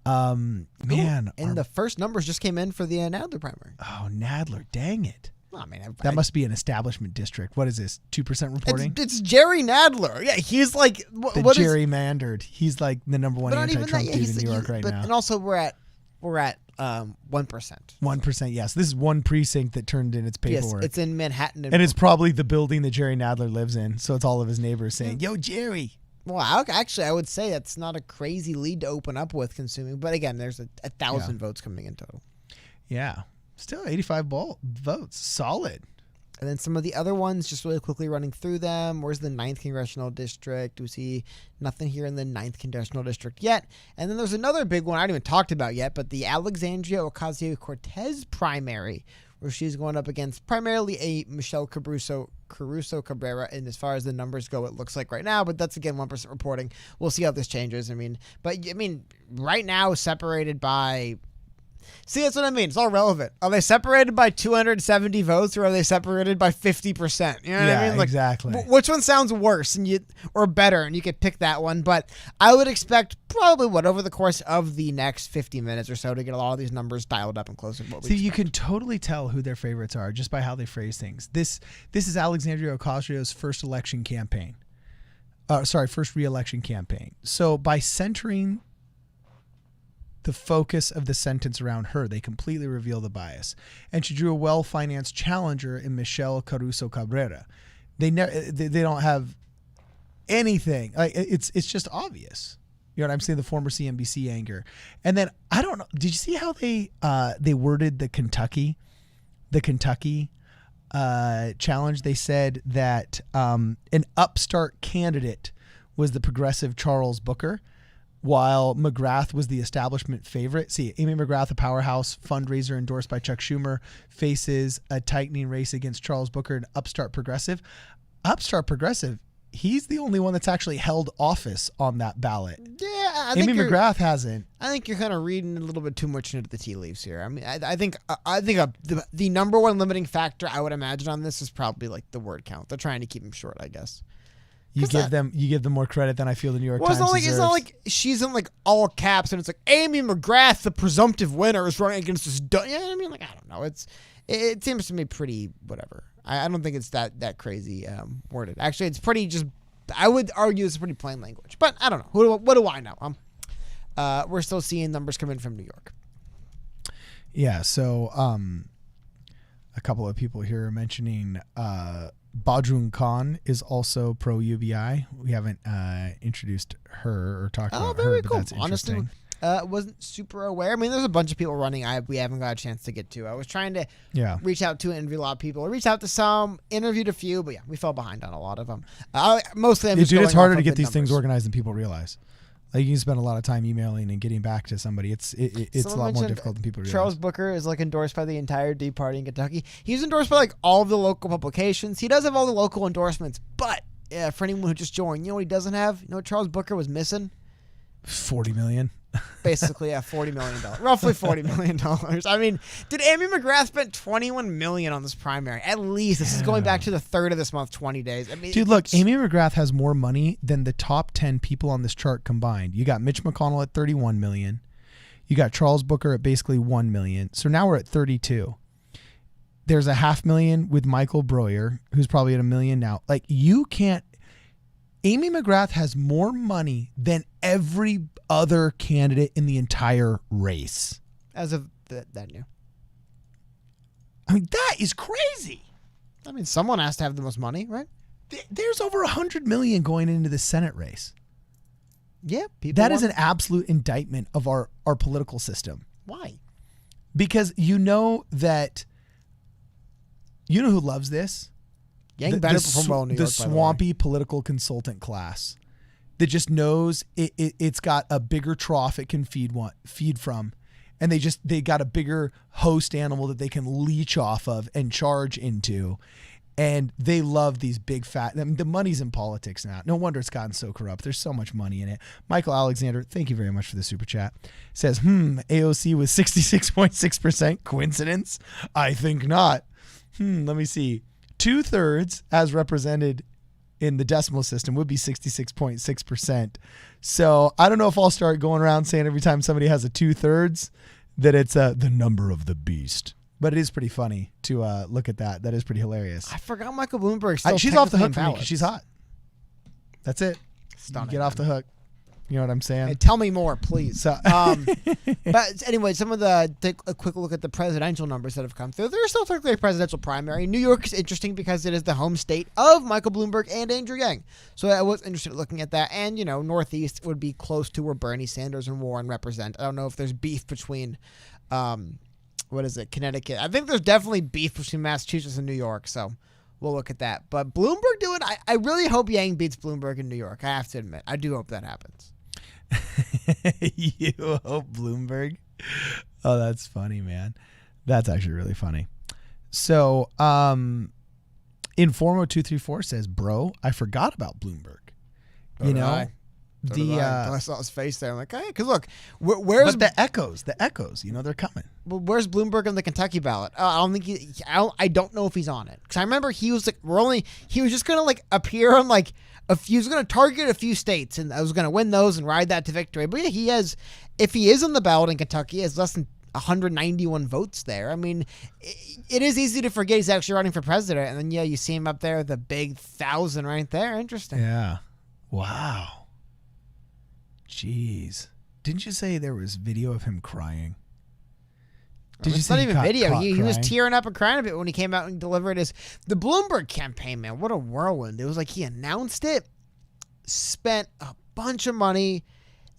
Man. And the first numbers just came in for the Nadler primary. Oh, Nadler, dang it. I mean, That must be an establishment district. What is this, 2% reporting? It's Jerry Nadler. Yeah, he's like The what is- gerrymandered. He's like the number one but not even anti-Trump that. Yeah, dude in New York right but, now. And also we're at 1%. 1%, yes. This is one precinct that turned in its paperwork. Yes, it's in Manhattan. and it's probably the building that Jerry Nadler lives in. So it's all of his neighbors saying, "Yo, Jerry." well, actually, I would say that's not a crazy lead to open up with consuming. But again, there's 1,000 votes coming in total. Yeah. Still 85 votes. Solid. And then some of the other ones, just really quickly running through them. Where's the 9th Congressional District? We see nothing here in the 9th Congressional District yet. And then there's another big one I haven't even talked about yet, but the Alexandria Ocasio-Cortez primary, where she's going up against primarily a Michelle Caruso Cabrera. And as far as the numbers go, it looks like right now, but that's again 1% reporting. We'll see how this changes. Right now separated by... See, that's what I mean. It's all relevant. Are they separated by 270 votes or are they separated by 50%? You know what I mean? Like, exactly. Which one sounds worse or better? And you could pick that one. But I would expect probably over the course of the next 50 minutes or so to get a lot of these numbers dialed up and closer to what we See, you can totally tell who their favorites are just by how they phrase things. This is Alexandria Ocasio's first election campaign. First re-election campaign. So by centering the focus of the sentence around her, they completely reveal the bias. And she drew a well-financed challenger in Michelle Caruso Cabrera. They don't have anything. Like it's just obvious. You know what I'm saying? The former CNBC anchor. And then I don't know. Did you see how they worded the Kentucky challenge? They said that an upstart candidate was the progressive Charles Booker, while McGrath was the establishment favorite. See, Amy McGrath, a powerhouse fundraiser endorsed by Chuck Schumer, faces a tightening race against Charles Booker, an upstart progressive. Upstart progressive, he's the only one that's actually held office on that ballot. Yeah, Amy McGrath hasn't. I think you're kind of reading a little bit too much into the tea leaves here. I mean, I think the number one limiting factor I would imagine on this is probably like the word count. They're trying to keep him short, I guess. You give them more credit than I feel the New York Times deserves. deserves. It's not like she's in like all caps and it's like Amy McGrath, the presumptive winner, is running against this. You know what I mean? Like, I don't know. It seems to me pretty whatever. I don't think it's that crazy worded. Actually, it's pretty just. I would argue it's pretty plain language, but I don't know. What do I know? We're still seeing numbers come in from New York. Yeah. So, a couple of people here are mentioning. Badrun Khan is also pro UBI. We haven't introduced her or talked about very her, but cool. that's interesting. Honestly, wasn't super aware. I mean, there's a bunch of people running. We haven't got a chance to get to. I was trying to reach out to and interview a lot of people. I reached out to some, interviewed a few, but yeah, we fell behind on a lot of them. Mostly, Dude, it's harder to get these things organized than people realize. Like you can spend a lot of time emailing and getting back to somebody. It's a Someone lot more mentioned difficult than people realize. Charles Booker is like endorsed by the entire D Party in Kentucky. He's endorsed by like all of the local publications. He does have all the local endorsements, but for anyone who just joined, you know what he doesn't have? You know what Charles Booker was missing? $40 million. Basically, $40 million, roughly $40 million. I mean, did Amy McGrath spend $21 million on this primary? At least this is going back to the 3rd of this month, 20 days. I mean, Dude, look, Amy McGrath has more money than the top 10 people on this chart combined. You got Mitch McConnell at $31 million. You got Charles Booker at basically $1 million. So now we're at 32. There's a $500,000 with Michael Breuer, who's probably at $1 million now. Like, you can't. Amy McGrath has more money than every other candidate in the entire race. as of that new. I mean, that is crazy. I mean, someone has to have the most money, right? There's over $100 million going into the Senate race. Yeah, people. That is an absolute indictment of our political system. Why? Because you know who loves this? Yang better perform well in New York. The swampy political consultant class that just knows it's got a bigger trough it can feed from, and they got a bigger host animal that they can leech off of and charge into, and they love these big fat. I mean, the money's in politics now. No wonder it's gotten so corrupt. There's so much money in it. Michael Alexander, thank you very much for the super chat. Says, AOC was 66.6%. Coincidence? I think not. Let me see. 2/3 as represented in the decimal system would be 66.6%. So I don't know if I'll start going around saying every time somebody has a 2/3 that it's the number of the beast. But it is pretty funny to look at that. That is pretty hilarious. I forgot Michael Bloomberg. She's off the hook for me because she's hot. That's it. Stunning, Get off the hook. You know what I'm saying? Hey, tell me more, please. So, but anyway, take a quick look at the presidential numbers that have come through. There's still technically a presidential primary. New York is interesting because it is the home state of Michael Bloomberg and Andrew Yang. So I was interested in looking at that. And, Northeast would be close to where Bernie Sanders and Warren represent. I don't know if there's beef between, Connecticut. I think there's definitely beef between Massachusetts and New York. So we'll look at that. But Bloomberg doing, I really hope Yang beats Bloomberg in New York. I have to admit. I do hope that happens. You hope Bloomberg? Oh, that's funny, man. That's actually really funny. So, Informo234 says, "Bro, I forgot about Bloomberg." I saw his face there. I'm like, hey, because look, where's but the echoes? They're coming. Well, where's Bloomberg on the Kentucky ballot? I don't think I don't know if he's on it because I remember he was like, he was just gonna like appear on like he was gonna target a few states and I was gonna win those and ride that to victory. But yeah, if he is on the ballot in Kentucky, he has less than 191 votes there. I mean, it is easy to forget he's actually running for president, and then you see him up there with the big 1,000 right there. Interesting. Yeah. Wow. Jeez. Didn't you say there was video of him crying? It's not even video. He was tearing up and crying a bit when he came out and delivered the Bloomberg campaign, man. What a whirlwind. It was like he announced it, spent a bunch of money,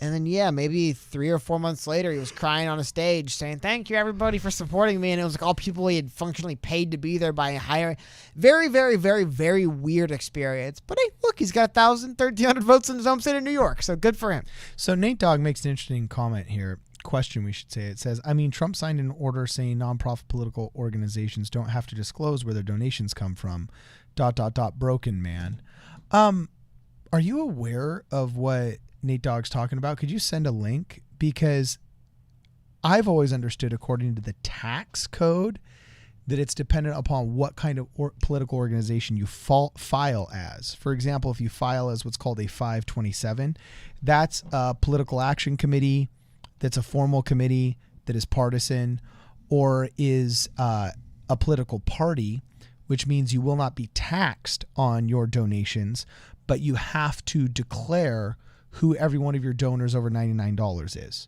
and then, maybe 3 or 4 months later, he was crying on a stage saying, thank you, everybody, for supporting me. And it was like all people he had functionally paid to be there by hiring. Very, very, very, very weird experience. But hey, look, he's got 1,300 votes in his home state of New York. So good for him. So Nate Dogg makes an interesting comment here. Question, we should say. It says, Trump signed an order saying nonprofit political organizations don't have to disclose where their donations come from. ... Broken man. Are you aware of what Nate Dogg's talking about? Could you send a link? Because I've always understood, according to the tax code, that it's dependent upon what kind of political organization you file as. For example, if you file as what's called a 527, that's a political action committee, that's a formal committee that is partisan, or is a political party, which means you will not be taxed on your donations, but you have to declare who every one of your donors over $99 is.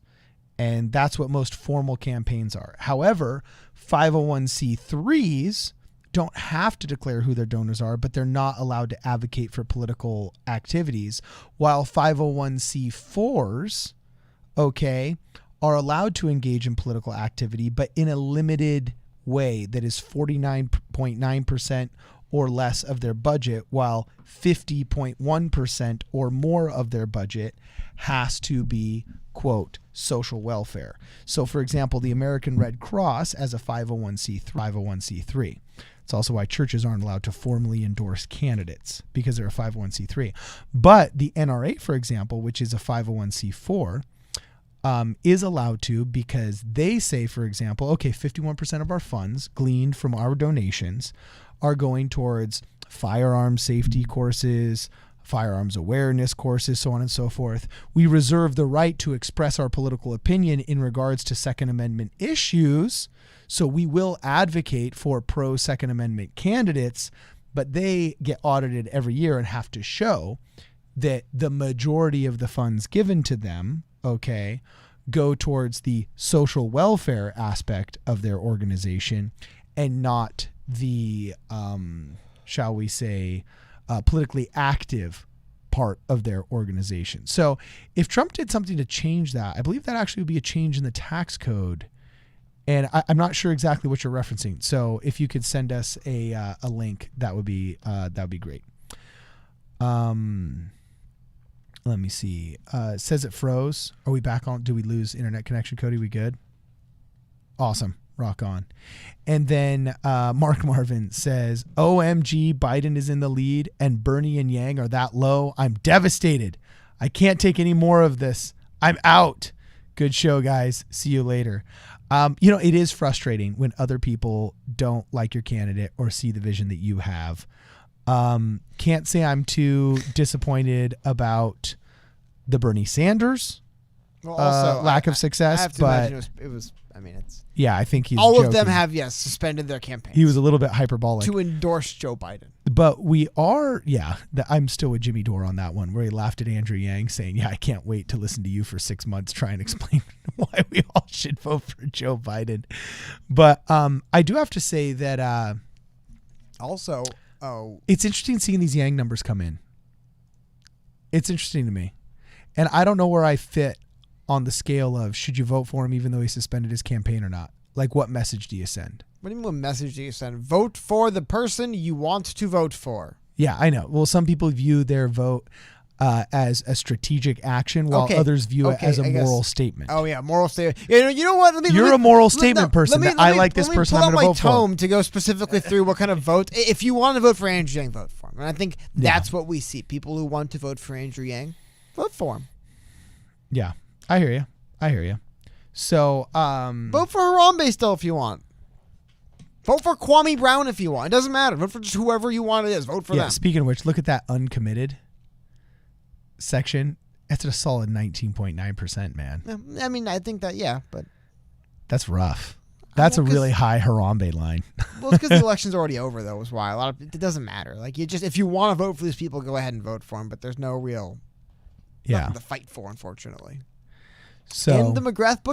And that's what most formal campaigns are. However, 501c3s don't have to declare who their donors are, but they're not allowed to advocate for political activities, while 501c4s, are allowed to engage in political activity, but in a limited way that is 49.9% or less of their budget, while 50.1% or more of their budget has to be, quote, social welfare. So, for example, the American Red Cross as a 501c3. It's also why churches aren't allowed to formally endorse candidates because they're a 501c3. But the NRA, for example, which is a 501c4, is allowed to because they say, for example, okay, 51% of our funds gleaned from our donations are going towards firearms safety courses, firearms awareness courses, so on and so forth. We reserve the right to express our political opinion in regards to Second Amendment issues. So we will advocate for pro-Second Amendment candidates, but they get audited every year and have to show that the majority of the funds given to them, okay, go towards the social welfare aspect of their organization and not the, shall we say, politically active part of their organization. So if Trump did something to change that, I believe that actually would be a change in the tax code. And I'm not sure exactly what you're referencing. So if you could send us a link, that would be great. Let me see. It says it froze. Are we back on? Do we lose internet connection, Cody? We good? Awesome. Rock on. And then Mark Marvin says, OMG, Biden is in the lead and Bernie and Yang are that low. I'm devastated. I can't take any more of this. I'm out. Good show, guys. See you later. It is frustrating when other people don't like your candidate or see the vision that you have. Can't say I'm too disappointed about the Bernie Sanders lack of success. I have to but imagine it was. I mean, it's yeah, I think he's all joking. of them have suspended their campaigns. He was a little bit hyperbolic to endorse Joe Biden. But we are, I'm still with Jimmy Dore on that one, where he laughed at Andrew Yang saying, I can't wait to listen to you for 6 months try and explain why we all should vote for Joe Biden. But I do have to say that also, it's interesting seeing these Yang numbers come in. It's interesting to me. And I don't know where I fit on the scale of should you vote for him even though he suspended his campaign or not. Like, what message do you send? What do you mean, what message do you send? Vote for the person you want to vote for. Yeah, I know. Well, some people view their vote as a strategic action, while others view it as a moral statement. Oh, yeah, moral statement. You know what? You're a moral statement person. I like this person. I'm going to vote for. Let me pull out my tome to go specifically through what kind of vote. If you want to vote for Andrew Yang, vote for him. And I think that's what we see. People who want to vote for Andrew Yang, vote for him. Yeah, I hear you. So, vote for Harambe still if you want. Vote for Kwame Brown if you want. It doesn't matter. Vote for just whoever you want it is. Vote for them. Speaking of which, look at that uncommitted section. That's a solid 19.9%, man. I mean, I think that, but that's rough. That's a really high Harambe line. Well, it's because the election's already over, though, is why. It doesn't matter. Like, if you want to vote for these people, go ahead and vote for them, but there's no real nothing to fight for, unfortunately. So, and the McGrath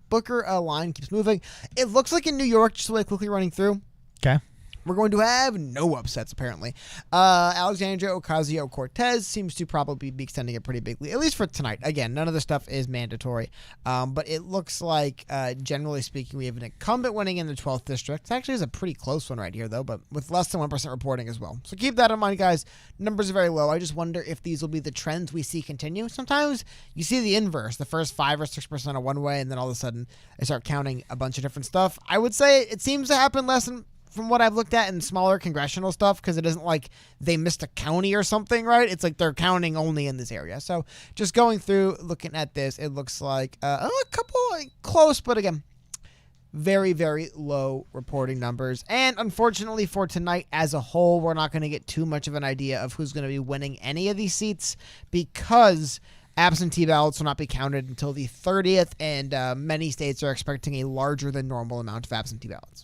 Booker line keeps moving. It looks like in New York, just like quickly running through. Okay. We're going to have no upsets, apparently. Alexandria Ocasio-Cortez seems to probably be extending it pretty bigly, at least for tonight. Again, none of the stuff is mandatory. But it looks like, generally speaking, we have an incumbent winning in the 12th district. It actually is a pretty close one right here, though, but with less than 1% reporting as well. So keep that in mind, guys. Numbers are very low. I just wonder if these will be the trends we see continue. Sometimes you see the inverse. The first 5 or 6% are one way, and then all of a sudden they start counting a bunch of different stuff. I would say it seems to happen less from what I've looked at in smaller congressional stuff, because it isn't like they missed a county or something, right? It's like they're counting only in this area. So just going through, looking at this, it looks like a couple close, but again, very, very low reporting numbers. And unfortunately for tonight as a whole, we're not going to get too much of an idea of who's going to be winning any of these seats, because absentee ballots will not be counted until the 30th, and many states are expecting a larger than normal amount of absentee ballots.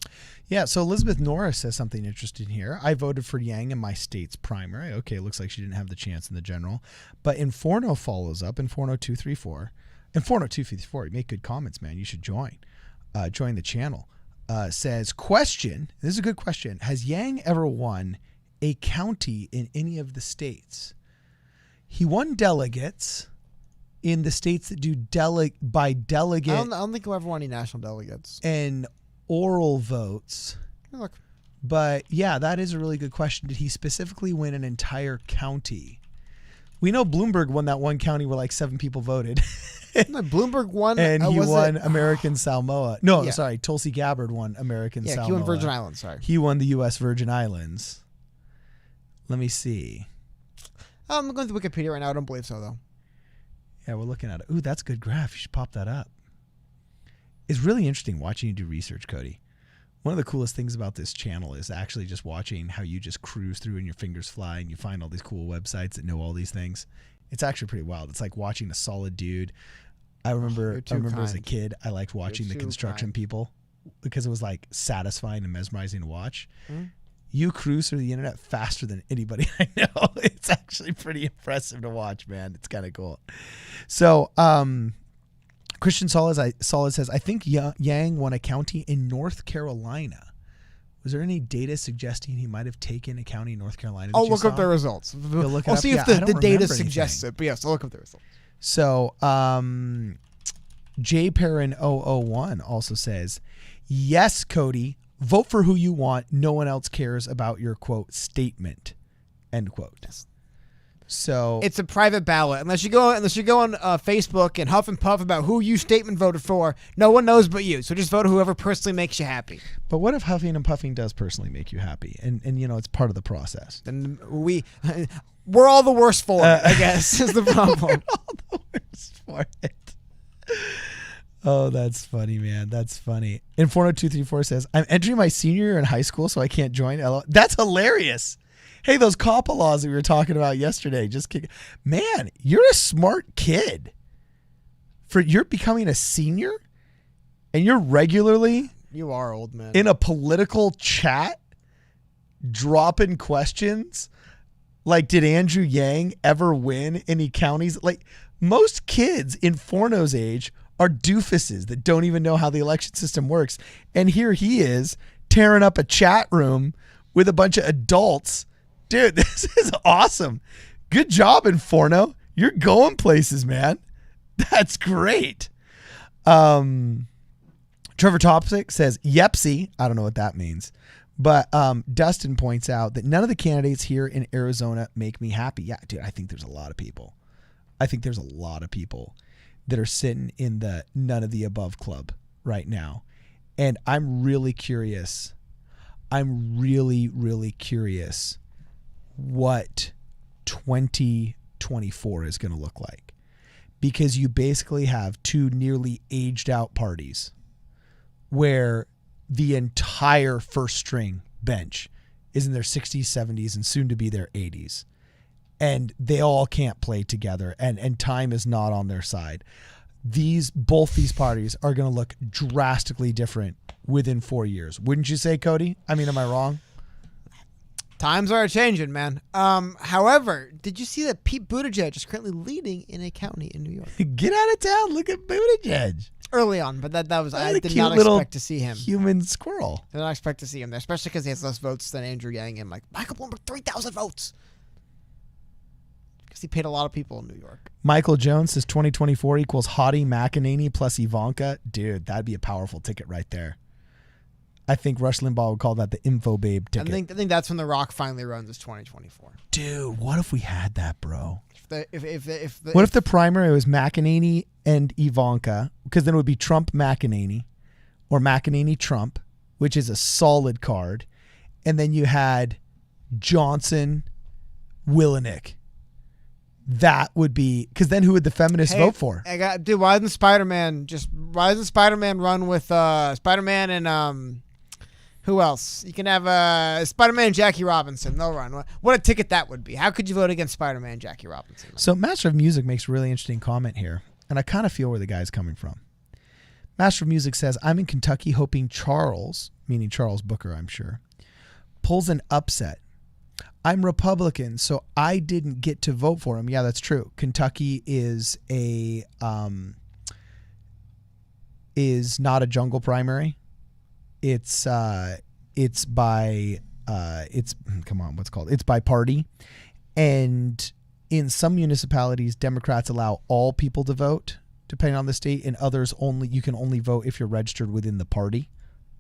Yeah, so Elizabeth Norris says something interesting here. I voted for Yang in my state's primary. Okay, it looks like she didn't have the chance in the general. But Inforno follows up, Inforno 234. Inforno 254, you make good comments, man. You should join. Join the channel. Says, question, this is a good question. Has Yang ever won a county in any of the states? He won delegates in the states that do by delegate. I don't think he'll ever won any national delegates. And oral votes. Look, But yeah, that is a really good question. Did he specifically win an entire county? We know Bloomberg won that one county where like 7 people voted. No, Bloomberg won. And he was won it? American Samoa. No, Yeah. sorry. Tulsi Gabbard won American Yeah, Samoa. he won Virgin Islands. Sorry. He won the U.S. Virgin Islands. Let me see. I'm going to Wikipedia right now. I don't believe so, though. Yeah, we're looking at it. Ooh, that's a good graph. You should pop that up. It's really interesting watching you do research, Cody. One of the coolest things about this channel is actually just watching how you just cruise through and your fingers fly and you find all these cool websites that know all these things. It's actually pretty wild. It's like watching a solid dude. I remember as a kid, I liked watching the construction people because it was like satisfying and mesmerizing to watch. Mm-hmm. You cruise through the internet faster than anybody I know. It's actually pretty impressive to watch, man. It's kind of cool. So, Christian Solid says, I think Yang won a county in North Carolina. Was there any data suggesting he might have taken a county in North Carolina? I'll look up the results. Look it I'll up? see Yeah, if I the don't data remember suggests anything. it. But yes, I'll look up the results. So, J Perrin 001 also says, yes, Cody, vote for who you want. No one else cares about your quote statement, end quote. Yes. So It's a private ballot. Unless you go on Facebook and huff and puff about who you statement voted for, no one knows but you. So just vote whoever personally makes you happy. but what if huffing and puffing does personally make you happy? And you know, it's part of the process. And we're all the worse for it, I guess, is the problem. All the worse for it. Oh, that's funny, man. That's funny. Inferno234 says, I'm entering my senior year in high school, so I can't join. That's hilarious. Hey, those COPPA laws that we were talking about yesterday, man, you're a smart kid. You're becoming a senior and you're regularly You are old, man. in a political chat dropping questions. Like, did Andrew Yang ever win any counties? Like, most kids in Forno's age are doofuses that don't even know how the election system works. And here he is tearing up a chat room with a bunch of adults. Dude, this is awesome. Good job, Inferno. You're going places, man. That's great. Trevor Topsic says, Yepsy. I don't know what that means. But Dustin points out that none of the candidates here in Arizona make me happy. Yeah, dude, I think there's a lot of people. That are sitting in the none of the above club right now. And I'm really curious. I'm really, really curious what 2024 is going to look like. Because you basically have 2 nearly aged out parties where the entire first string bench is in their 60s, 70s, and soon to be their 80s. And they all can't play together, and time is not on their side. Both these parties are going to look drastically different within 4 years. Wouldn't you say, Cody? I mean, am I wrong? Times are changing, man. However, did you see that Pete Buttigieg is currently leading in a county in New York? Get out of town. Look at Buttigieg. Early on, but that was I What a did cute not little expect to see him. Human squirrel. Did not expect to see him there, especially because he has less votes than Andrew Yang and like Michael Bloomberg, 3,000 votes. Because he paid a lot of people in New York. Michael Jones says 2024 equals Hottie McEnany plus Ivanka. Dude, that'd be a powerful ticket right there. I think Rush Limbaugh would call that the info babe ticket. I think that's when The Rock finally runs is 2024. Dude, what if we had that, bro? What If the primary was McEnany and Ivanka? Because then it would be Trump McEnany or McEnany Trump, which is a solid card. And then you had Johnson Willenick. That would be, because then who would the feminists vote for? Why doesn't Spider-Man run with Spider-Man and who else? You can have Spider-Man and Jackie Robinson. They'll run. What a ticket that would be. How could you vote against Spider-Man and Jackie Robinson? So Master of Music makes a really interesting comment here, and I kind of feel where the guy's coming from. Master of Music says, I'm in Kentucky hoping Charles, meaning Charles Booker, I'm sure, pulls an upset. I'm Republican, so I didn't get to vote for him. Yeah, that's true. Kentucky is not a jungle primary. It's by party. And in some municipalities, Democrats allow all people to vote, depending on the state, and others you can only vote if you're registered within the party.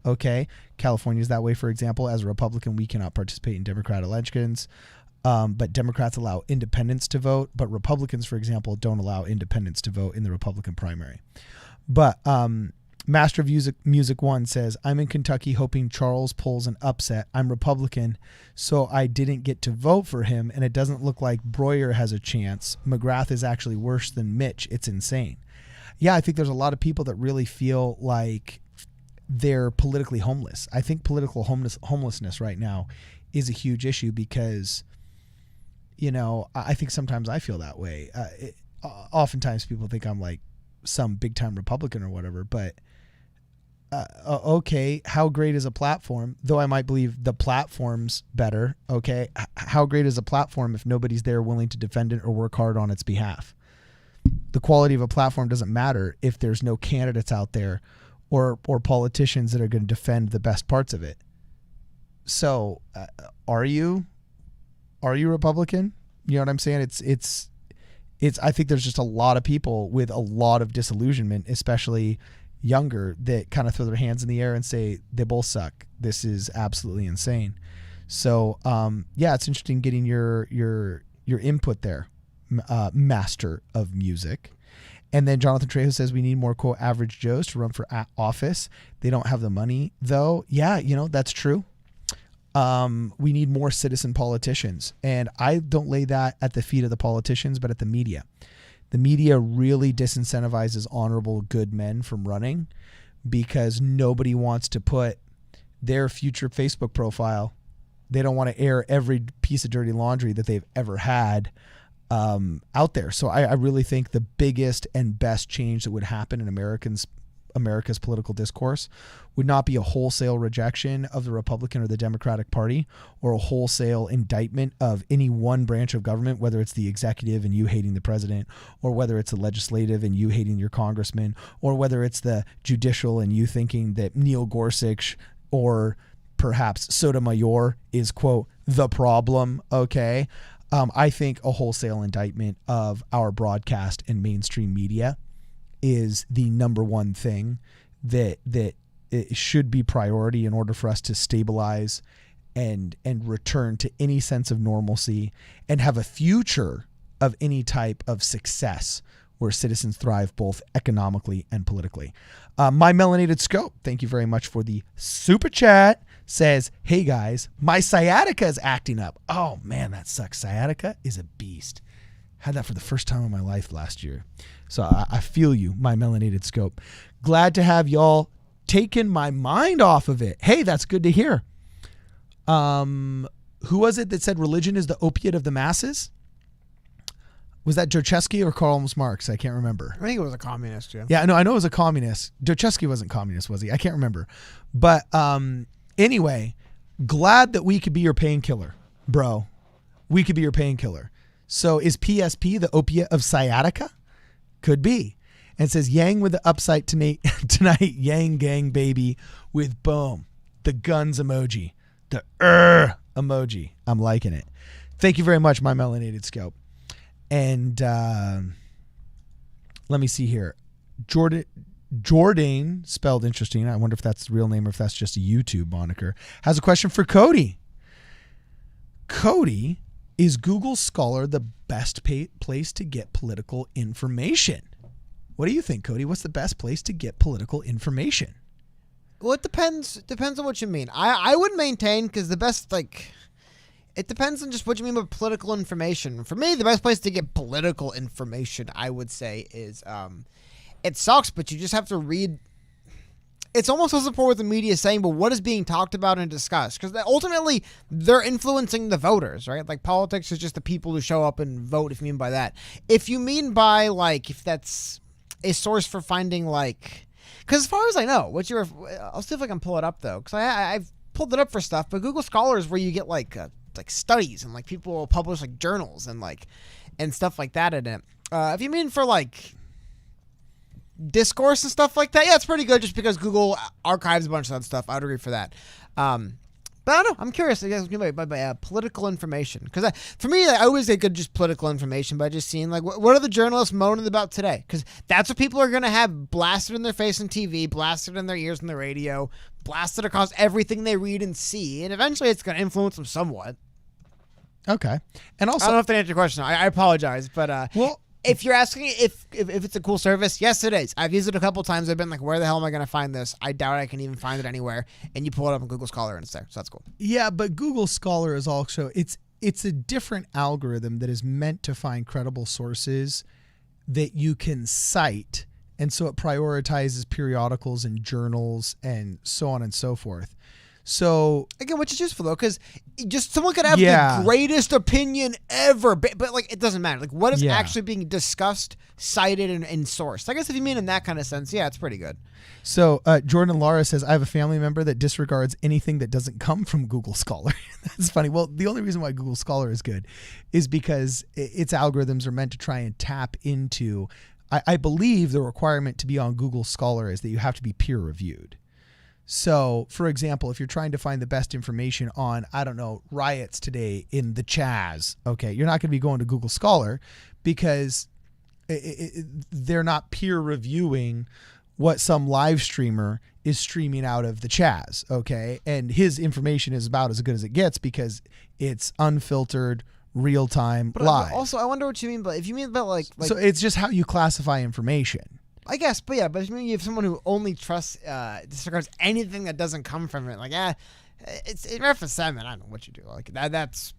Okay. California is that way, for example. As a Republican, we cannot participate in Democrat elections. But Democrats allow independents to vote, but Republicans, for example, don't allow independents to vote in the Republican primary. But Master of Music 1 says, I'm in Kentucky hoping Charles pulls an upset. I'm Republican, so I didn't get to vote for him, and it doesn't look like Breuer has a chance. McGrath is actually worse than Mitch. It's insane. Yeah, I think there's a lot of people that really feel like they're politically homeless. I think political homelessness right now is a huge issue because, I think sometimes I feel that way. Oftentimes people think I'm like some big time Republican or whatever, but okay, how great is a platform? Though I might believe the platform's better. Okay, how great is a platform if nobody's there willing to defend it or work hard on its behalf? The quality of a platform doesn't matter if there's no candidates out there or politicians that are going to defend the best parts of it. So, are you Republican? You know what I'm saying? It's. I think there's just a lot of people with a lot of disillusionment, especially younger, that kind of throw their hands in the air and say they both suck. This is absolutely insane. So, it's interesting getting your input there, Master of Music. And then Jonathan Trejo says we need more, quote, average Joes to run for office. They don't have the money, though. Yeah, that's true. We need more citizen politicians. And I don't lay that at the feet of the politicians, but at the media. The media really disincentivizes honorable, good men from running because nobody wants to put their future Facebook profile. They don't want to air every piece of dirty laundry that they've ever had out there. So I really think the biggest and best change that would happen in America's political discourse would not be a wholesale rejection of the Republican or the Democratic Party or a wholesale indictment of any one branch of government, whether it's the executive and you hating the president, or whether it's the legislative and you hating your congressman, or whether it's the judicial and you thinking that Neil Gorsuch or perhaps Sotomayor is, quote, the problem. Okay. I think a wholesale indictment of our broadcast and mainstream media is the number one thing that it should be priority in order for us to stabilize and return to any sense of normalcy and have a future of any type of success where citizens thrive both economically and politically. My Melanated Scope, thank you very much for the super chat, says, hey guys, my sciatica is acting up. Oh man, that sucks. Sciatica is a beast. Had that for the first time in my life last year. So I feel you, my Melanated Scope. Glad to have y'all taken my mind off of it. Hey, that's good to hear. Who was it that said religion is the opiate of the masses? Was that Dostoevsky or Karl Marx? I can't remember. I think it was a communist, yeah. Yeah, no, I know it was a communist. Dostoevsky wasn't communist, was he? I can't remember. But anyway, glad that we could be your painkiller, bro. We could be your painkiller. So is PSP the opiate of sciatica? Could be. And it says Yang with the upside tonight, Yang gang baby with boom, the guns emoji, the emoji. I'm liking it. Thank you very much, my Melanated Scope. And let me see here. Jordan, spelled interesting. I wonder if that's the real name or if that's just a YouTube moniker, has a question for Cody. Cody, is Google Scholar the best place to get political information? What do you think, Cody? What's the best place to get political information? Well, it depends on what you mean. I would maintain, because the best, it depends on just what you mean by political information. For me, the best place to get political information, I would say, is, it sucks, but you just have to read. It's almost as support what the media is saying, but what is being talked about and discussed? Because ultimately, they're influencing the voters, right? Like, politics is just the people who show up and vote, if you mean by that. If you mean by, if that's a source for finding, because as far as I know, I'll see if I can pull it up, though, because I've pulled it up for stuff, but Google Scholar is where you get, studies, and, people will publish, journals and stuff like that in it. If you mean for, discourse and stuff like that, yeah, it's pretty good just because Google archives a bunch of that stuff. I would agree for that. But I don't know. I'm curious. I guess by political information, because for me, I always get good just political information by just seeing like what are the journalists moaning about today, because that's what people are gonna have blasted in their face on TV, blasted in their ears on the radio, blasted across everything they read and see, and eventually it's gonna influence them somewhat. Okay, and also I don't know if that answered your question. I apologize, but well. If you're asking if it's a cool service, yes, it is. I've used it a couple times. I've been like, where the hell am I going to find this? I doubt I can even find it anywhere. And you pull it up on Google Scholar and it's there. So that's cool. Yeah, but Google Scholar is also it's a different algorithm that is meant to find credible sources that you can cite, and so it prioritizes periodicals and journals and so on and so forth. So again, which is useful though, because just someone could have Yeah. the greatest opinion ever, but like it doesn't matter. Like what is Yeah. actually being discussed, cited, and sourced. I guess if you mean in that kind of sense, yeah, it's pretty good. So Jordan Lara says, I have a family member that disregards anything that doesn't come from Google Scholar. That's funny. Well, the only reason why Google Scholar is good is because its algorithms are meant to try and tap into, I believe the requirement to be on Google Scholar is that you have to be peer reviewed. So, for example, if you're trying to find the best information on, I don't know, riots today in the Chaz, okay, you're not going to be going to Google Scholar because they're not peer reviewing what some live streamer is streaming out of the Chaz, okay? And his information is about as good as it gets because it's unfiltered, real-time, But live. also, I wonder what you mean. But if you mean about like So it's just how you classify information. I guess, but yeah, but if you have someone who only trusts, disregards anything that doesn't come from it, like, it's FSM, and I don't know what you do. Like that's.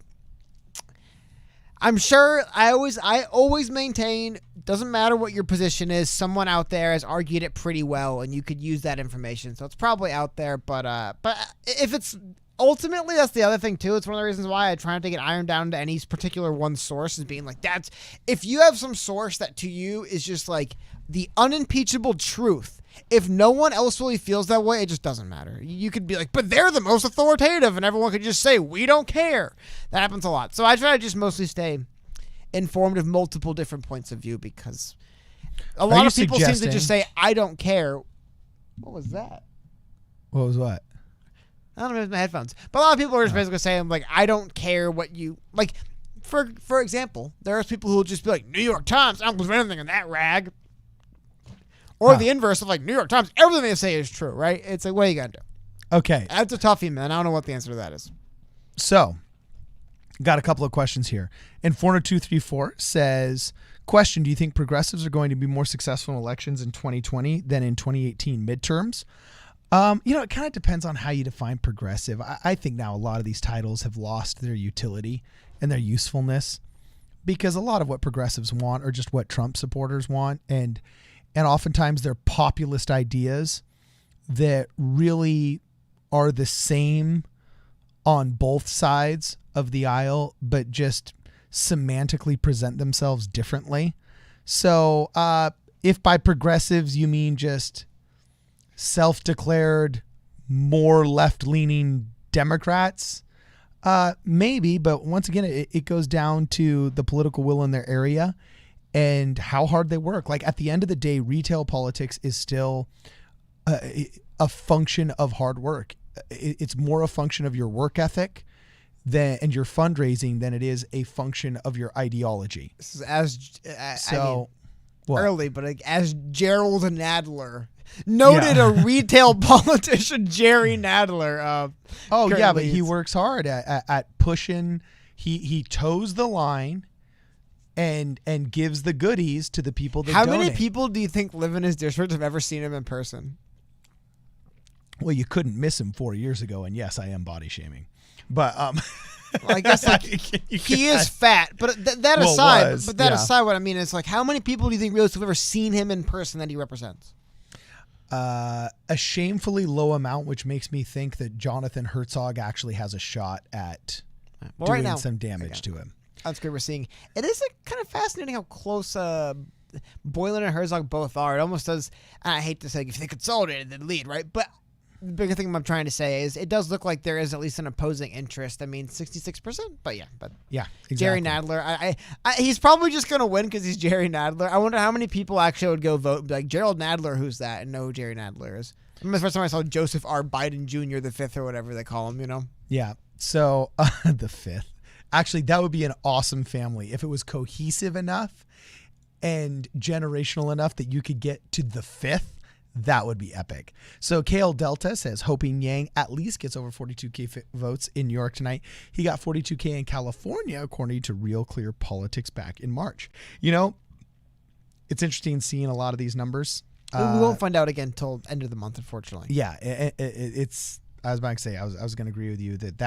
I'm sure I always maintain, doesn't matter what your position is, someone out there has argued it pretty well, and you could use that information. So it's probably out there, but if it's ultimately, that's the other thing too. It's one of the reasons why I try not to get ironed down to any particular one source as being like, that's, if you have some source that to you is just like the unimpeachable truth, if no one else really feels that way, it just doesn't matter. You could be like, but they're the most authoritative, and everyone could just say, we don't care. That happens a lot. So I try to just mostly stay informed of multiple different points of view, because a lot of people seem to just say, I don't care. What was that? What was what? I don't know if it's my headphones. But a lot of people are just basically saying, like, I don't care what you... Like, for example, there's people who will just be like, New York Times, I don't believe anything in that rag. Or the inverse of, like, New York Times, everything they say is true, right? It's like, what are you going to do? Okay. That's a toughie, man. I don't know what the answer to that is. So, got a couple of questions here. And 40234 says, question, do you think progressives are going to be more successful in elections in 2020 than in 2018 midterms? It kind of depends on how you define progressive. I think now a lot of these titles have lost their utility and their usefulness because a lot of what progressives want are just what Trump supporters want. And oftentimes they're populist ideas that really are the same on both sides of the aisle, but just semantically present themselves differently. So if by progressives you mean just self-declared more left-leaning Democrats, maybe, but once again, it goes down to the political will in their area and how hard they work. Like at the end of the day, retail politics is still a function of hard work. It's more a function of your work ethic and your fundraising than it is a function of your ideology. This is early, but like, as Gerald Nadler noted, a retail politician, Jerry Nadler. But he works hard at pushing. He toes the line and gives the goodies to the people that How donate. many people do you think live in his district have ever seen him in person? Well, you couldn't miss him 4 years ago, and yes, I am body shaming, but well, I guess like he is fat. But that aside, what I mean is like, how many people do you think really have ever seen him in person that he represents? A shamefully low amount, which makes me think that Jonathan Herzog actually has a shot at doing some damage to him. That's good. We're seeing it is kind of fascinating how close Boylan and Herzog both are. It almost does. I hate to say, if they consolidated, they'd lead, right? But the bigger thing I'm trying to say is it does look like there is at least an opposing interest. I mean, 66%, but yeah, exactly. Jerry Nadler. I he's probably just gonna win because he's Jerry Nadler. I wonder how many people actually would go vote and be like, Gerald Nadler, who's that, and know who Jerry Nadler is. remember the first time I saw Joseph R. Biden Jr. the fifth or whatever they call him. You know. Yeah. So the fifth. Actually, that would be an awesome family if it was cohesive enough and generational enough that you could get to the fifth. That would be epic. So Kale Delta says, hoping Yang at least gets over 42K votes in New York tonight. He got 42K in California, according to Real Clear Politics back in March. You know, it's interesting seeing a lot of these numbers. We won't find out again until end of the month, unfortunately. Yeah, it's. I was about to say, I was going to agree with you that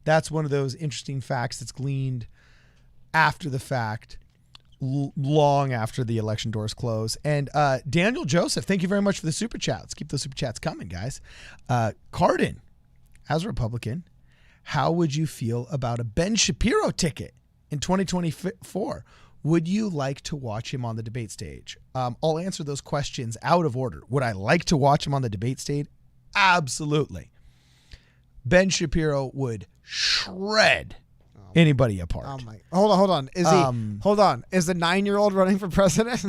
that's one of those interesting facts that's gleaned after the fact. Long after the election doors close. And Daniel Joseph, thank you very much for the super chat. Let's keep those super chats coming, guys. Cardin, as a Republican, how would you feel about a Ben Shapiro ticket in 2024? Would you like to watch him on the debate stage? I'll answer those questions out of order. Would I like to watch him on the debate stage? Absolutely. Ben Shapiro would shred anybody apart. Oh my! Hold on. Is Is the 9-year-old running for president?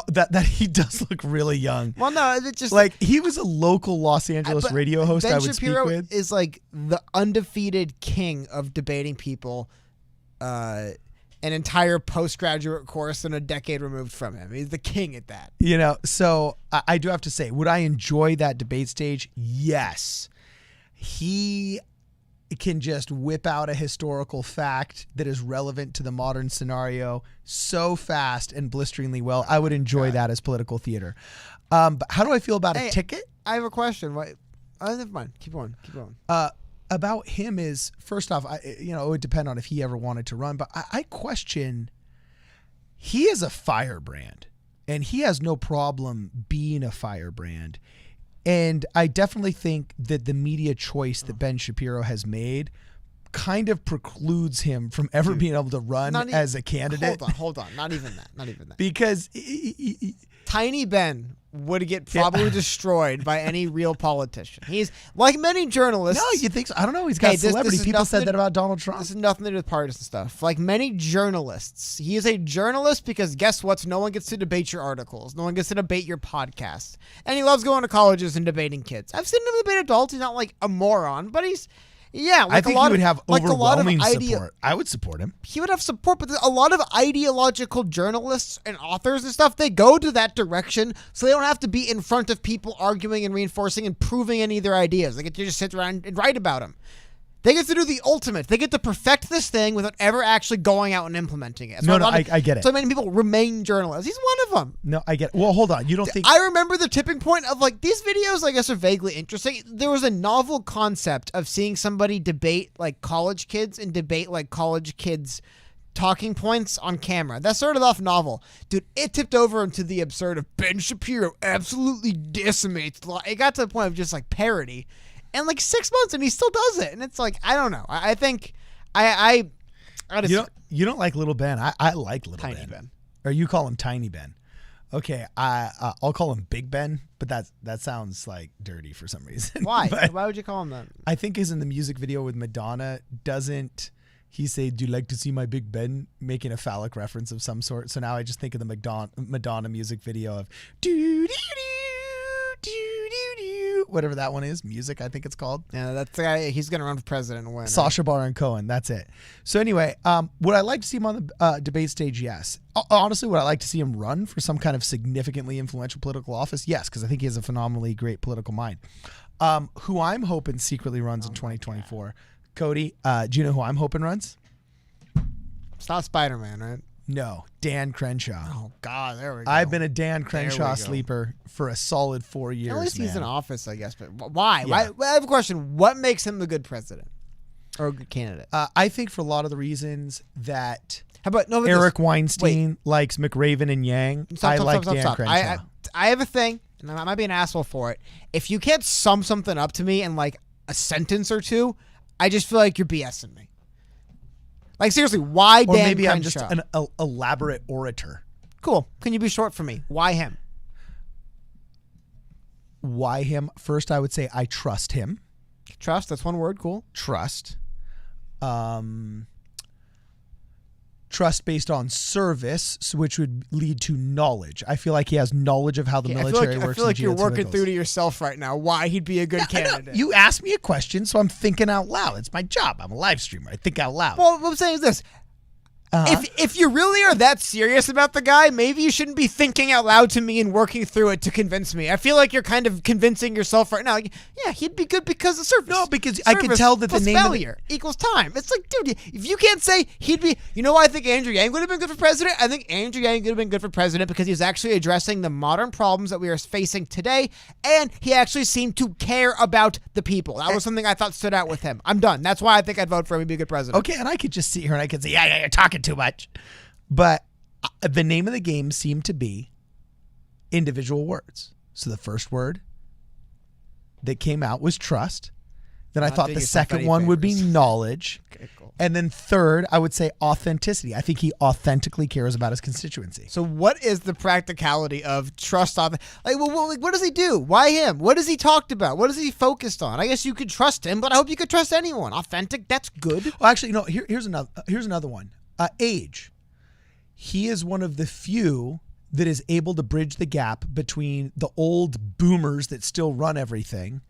That he does look really young. Well, no, it just like he was a local Los Angeles radio host Ben I would Shapiro speak with. Is like the undefeated king of debating people. An entire postgraduate course and a decade removed from him. He's the king at that. You know, so I do have to say, would I enjoy that debate stage? Yes. He can just whip out a historical fact that is relevant to the modern scenario so fast and blisteringly well. I would enjoy that as political theater. But how do I feel about a ticket? I have a question. What? Never mind. Keep going. About him is, first off, it would depend on if he ever wanted to run, but I question, he is a firebrand and he has no problem being a firebrand. And I definitely think that the media choice that Ben Shapiro has made kind of precludes him from ever being able to run as a candidate. Hold on. Not even that. Because Tiny Ben would get probably destroyed by any real politician. He's like many journalists. No, you think so? I don't know. He's got celebrity. People said that about Donald Trump. This has nothing to do with partisan stuff. Like many journalists, he is a journalist because guess what? No one gets to debate your articles. No one gets to debate your podcast. And he loves going to colleges and debating kids. I've seen him debate adults. He's not like a moron, but he's... Yeah, like I think he would have overwhelming support. I would support him. He would have support, but a lot of ideological journalists and authors and stuff, they go to that direction so they don't have to be in front of people arguing and reinforcing and proving any of their ideas. They get to just sit around and write about them. They get to do the ultimate. They get to perfect this thing without ever actually going out and implementing it. I get it. So many people remain journalists. He's one of them. No, I get it. Well, hold on. You don't think... I remember the tipping point of like, these videos, I guess, are vaguely interesting. There was a novel concept of seeing somebody debate like college kids and debate like college kids talking points on camera. That started off novel. Dude, it tipped over into the absurd of Ben Shapiro absolutely decimates. It got to the point of just like parody. And like 6 months, and he still does it. And it's like, I don't know. I think you don't like Little Ben. I like Little Tiny Ben. Or you call him Tiny Ben. Okay, I'll call him Big Ben, but that sounds like dirty for some reason. Why? Why would you call him that? I think is in the music video with Madonna, doesn't he say, "Do you like to see my Big Ben?" making a phallic reference of some sort. So now I just think of the Madonna music video of do do do do do do, whatever that one is, music I think it's called. Yeah, that's the guy. He's gonna run for president and win. Sacha Baron Cohen. That's it. So anyway, would I like to see him on the debate stage? Yes. Honestly, would I like to see him run for some kind of significantly influential political office? Yes, because I think he has a phenomenally great political mind. Who I'm hoping secretly runs in 2024. Cody, do you know who I'm hoping runs? It's not Spider-Man, right? No, Dan Crenshaw. Oh, God, there we go. I've been a Dan Crenshaw sleeper for a solid 4 years. At least he's in man. office, I guess. But why? Yeah. Why? I have a question. What makes him a good president or a good candidate? I think for a lot of the reasons that How about no? Eric Weinstein likes McRaven and Yang. Dan Crenshaw. I have a thing, and I might be an asshole for it. If you can't sum something up to me in like a sentence or two, I just feel like you're BSing me. Like, seriously, why or Dan maybe Crenshaw? I'm just an elaborate orator. Cool. Can you be short for me? Why him? Why him? First, I would say I trust him. Trust. That's one word. Cool. Trust. trust based on service, which would lead to knowledge. I feel like he has knowledge of how the military works. I feel like you're working geopoliticals. through to yourself right now why he'd be a good I know. candidate. You asked me a question, so I'm thinking out loud. It's my job. I'm a live streamer. I think out loud. Well, what I'm saying is this. If you really are that serious about the guy, maybe you shouldn't be thinking out loud to me and working through it to convince me. I feel like you're kind of convincing yourself right now. Like, yeah, he'd be good because of service. No, because I could tell that the plus name of the- failure equals time. It's like, dude, if you can't say he'd be, you know why I think Andrew Yang would have been good for president? I think Andrew Yang would have been good for president because he's actually addressing the modern problems that we are facing today, and he actually seemed to care about the people. That was something I thought stood out with him. I'm done. That's why I think I'd vote for him. He'd be a good president. Okay, and I could just sit here and I could say, yeah, you're talking too much. But the name of the game seemed to be individual words. So the first word that came out was trust. Then I Not thought doing the yourself second any one would be favors. knowledge. Okay, cool. And then third, I would say authenticity. I think he authentically cares about his constituency. So what is the practicality of trust off? What does he do? Why him? What has he talked about? What is he focused on? I guess you could trust him, but I hope you could trust anyone. Authentic, that's good. Well, actually, no. Here's another one. Age. He is one of the few that is able to bridge the gap between the old boomers that still run everything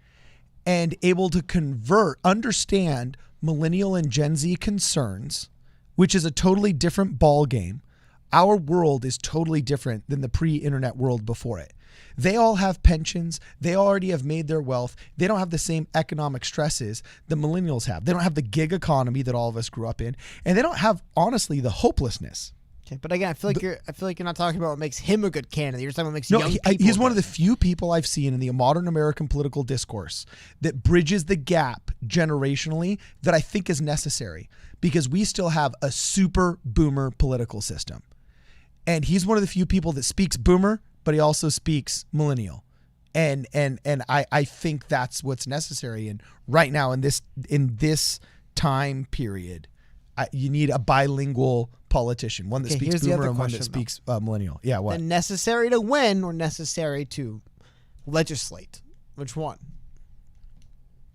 and able to understand millennial and Gen Z concerns, which is a totally different ball game. Our world is totally different than the pre-internet world before it. They all have pensions. They already have made their wealth. They don't have the same economic stresses the millennials have. They don't have the gig economy that all of us grew up in, and they don't have, honestly, the hopelessness. Okay, but again, I feel like you're not talking about what makes him a good candidate. You're talking about what makes young people. He's one of good. the few people I've seen in the modern American political discourse that bridges the gap generationally that I think is necessary because we still have a super boomer political system. And he's one of the few people that speaks boomer, but he also speaks millennial. And I think that's what's necessary. And right now in this time period, you need a bilingual politician, one that speaks here's the boomer other and one that question, speaks millennial. Yeah, what? And necessary to win or necessary to legislate? Which one?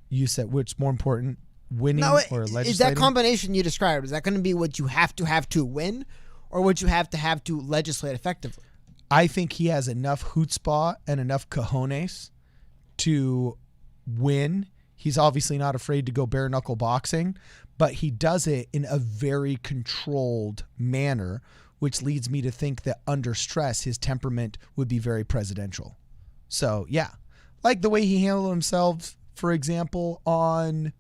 You said which more important, winning or legislating? Is that combination you described, is that going to be what you have to win or what you have to legislate effectively? I think he has enough chutzpah and enough cojones to win. He's obviously not afraid to go bare knuckle boxing, but he does it in a very controlled manner, which leads me to think that under stress, his temperament would be very presidential. So yeah, like the way he handled himself, for example, on,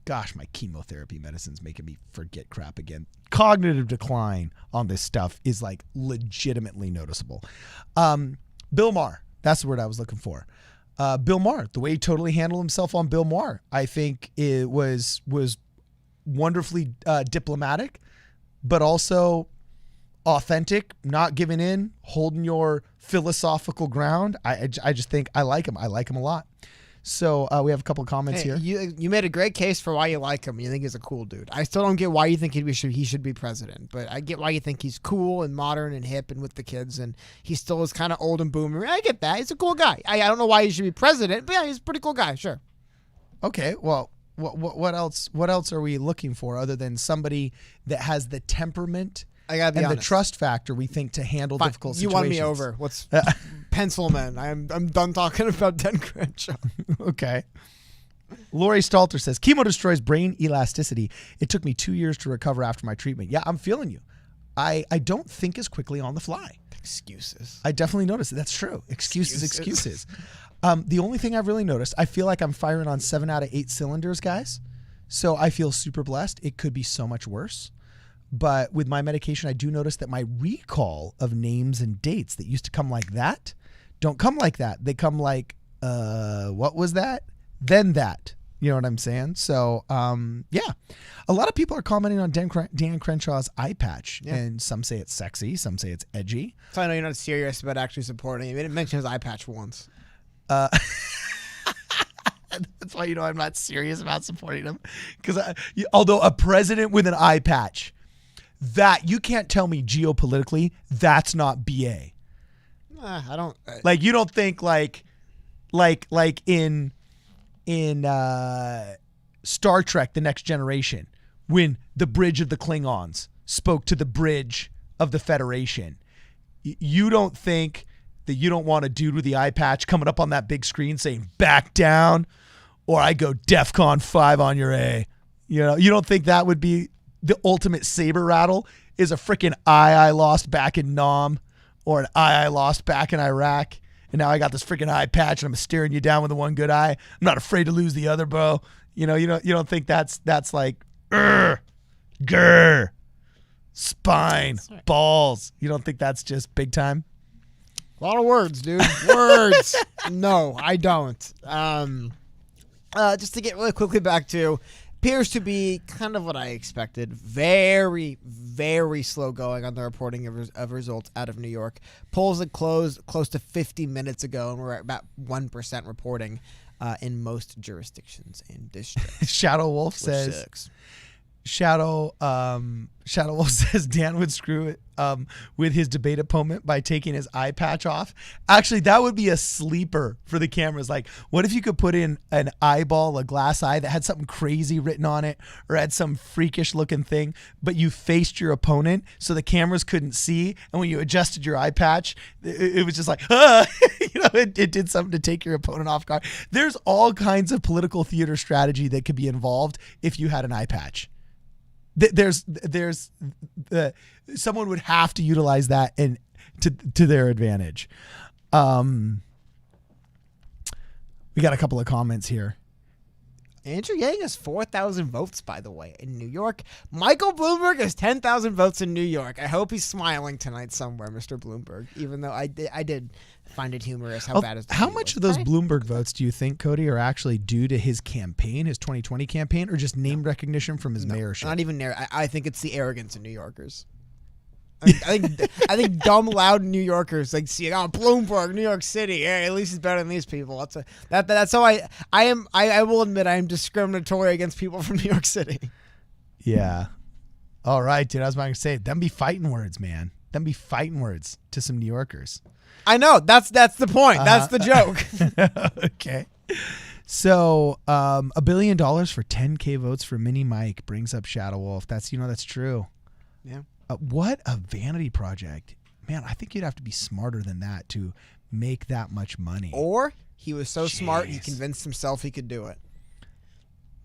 gosh, my chemotherapy medicine's making me forget crap again. Cognitive decline on this stuff is like legitimately noticeable. Bill Maher, that's the word I was looking for. Bill Maher, the way he totally handled himself on Bill Maher, I think it was wonderfully diplomatic, but also authentic, not giving in, holding your philosophical ground. I just think I like him. I like him a lot. So we have a couple of comments here. You made a great case for why you like him. You think he's a cool dude. I still don't get why you think he should be president, but I get why you think he's cool and modern and hip and with the kids, and he still is kind of old and boomer. I get that. He's a cool guy. I don't know why he should be president, but yeah, he's a pretty cool guy. Sure. Okay, well, what else? What else are we looking for other than somebody that has the temperament I gotta be and honest. the trust factor we think to handle Fine. difficult You situations? won me over. What's pencilman? I'm done talking about Dan Crenshaw. Okay. Lori Stalter says, chemo destroys brain elasticity. It took me 2 years to recover after my treatment. Yeah, I'm feeling you. I don't think as quickly on the fly. Excuses. I definitely noticed it. That's true. Excuses. The only thing I've really noticed, I feel like I'm firing on 7 out of 8 cylinders, guys. So I feel super blessed. It could be so much worse. But with my medication, I do notice that my recall of names and dates that used to come like that don't come like that. They come like, what was that? Then that. You know what I'm saying? So, yeah. A lot of people are commenting on Dan Crenshaw's eye patch. Yeah. And some say it's sexy. Some say it's edgy. So I know you're not serious about actually supporting him. He didn't mention his eye patch once. That's why I'm not serious about supporting him. Because although a president with an eye patch, that you can't tell me geopolitically that's not BA. I don't. Like you don't think like in Star Trek: The Next Generation when the bridge of the Klingons spoke to the bridge of the Federation. You don't think that you don't want a dude with the eye patch coming up on that big screen saying back down, or I go DEFCON 5 on your A. You know, you don't think that would be the ultimate saber rattle, is a freaking eye I lost back in Nam, or an eye I lost back in Iraq, and now I got this freaking eye patch and I'm staring you down with the one good eye. I'm not afraid to lose the other, bro. You know, you don't think that's like grr, spine, balls. You don't think that's just big time? A lot of words, dude. Words. No, I don't. Just to get really quickly back to, appears to be kind of what I expected. Very, very slow going on the reporting of results out of New York. Polls had closed close to 50 minutes ago, and we're at about 1% reporting in most jurisdictions and districts. Shadow Wolf says... Shadow Wolf says Dan would screw it with his debate opponent by taking his eye patch off. Actually, that would be a sleeper for the cameras. Like, what if you could put in an eyeball, a glass eye that had something crazy written on it, or had some freakish looking thing, but you faced your opponent so the cameras couldn't see, and when you adjusted your eye patch, it was just like, it did something to take your opponent off guard. There's all kinds of political theater strategy that could be involved if you had an eye patch. There's someone would have to utilize that and to their advantage. We got a couple of comments here. Andrew Yang has 4,000 votes, by the way, in New York. Michael Bloomberg has 10,000 votes in New York. I hope he's smiling tonight somewhere, Mr. Bloomberg, even though I did find it humorous how bad his How much of those Bloomberg votes do you think, Cody, are actually due to his campaign, his 2020 campaign, or just name recognition from his mayorship? Not even there. I think it's the arrogance of New Yorkers. I think dumb, loud New Yorkers like see Bloomberg, New York City. Hey, at least he's better than these people. That's how I will admit I am discriminatory against people from New York City. Yeah. All right, dude. I was about to say, them be fighting words, man. Them be fighting words to some New Yorkers. I know. That's the point. That's the joke. Okay. So, $1 billion for 10K votes for Mini Mike brings up Shadow Wolf. That's true. Yeah. What a vanity project. Man, I think you'd have to be smarter than that to make that much money. Or he was so smart he convinced himself he could do it.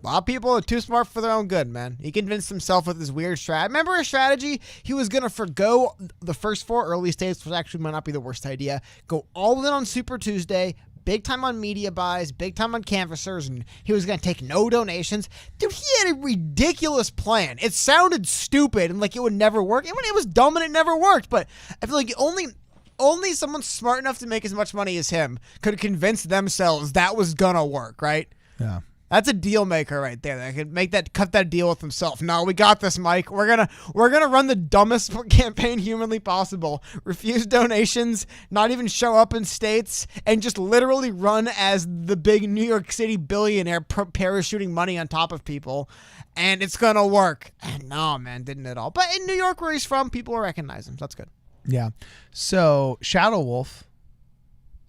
A lot of people are too smart for their own good, man. He convinced himself with his weird strategy. Remember his strategy? He was going to forgo the first 4 early states, which actually might not be the worst idea. Go all in on Super Tuesday, big time on media buys, big time on canvassers, and he was going to take no donations. Dude, he had a ridiculous plan. It sounded stupid and like it would never work. It was dumb and it never worked, but I feel like only someone smart enough to make as much money as him could convince themselves that was going to work, right? Yeah. That's a deal maker right there. That could cut that deal with himself. No, we got this, Mike. We're gonna run the dumbest campaign humanly possible. Refuse donations, not even show up in states, and just literally run as the big New York City billionaire parachuting money on top of people. And it's gonna work. And no, man, didn't at all. But in New York, where he's from, people will recognize him. So that's good. Yeah. So Shadow Wolf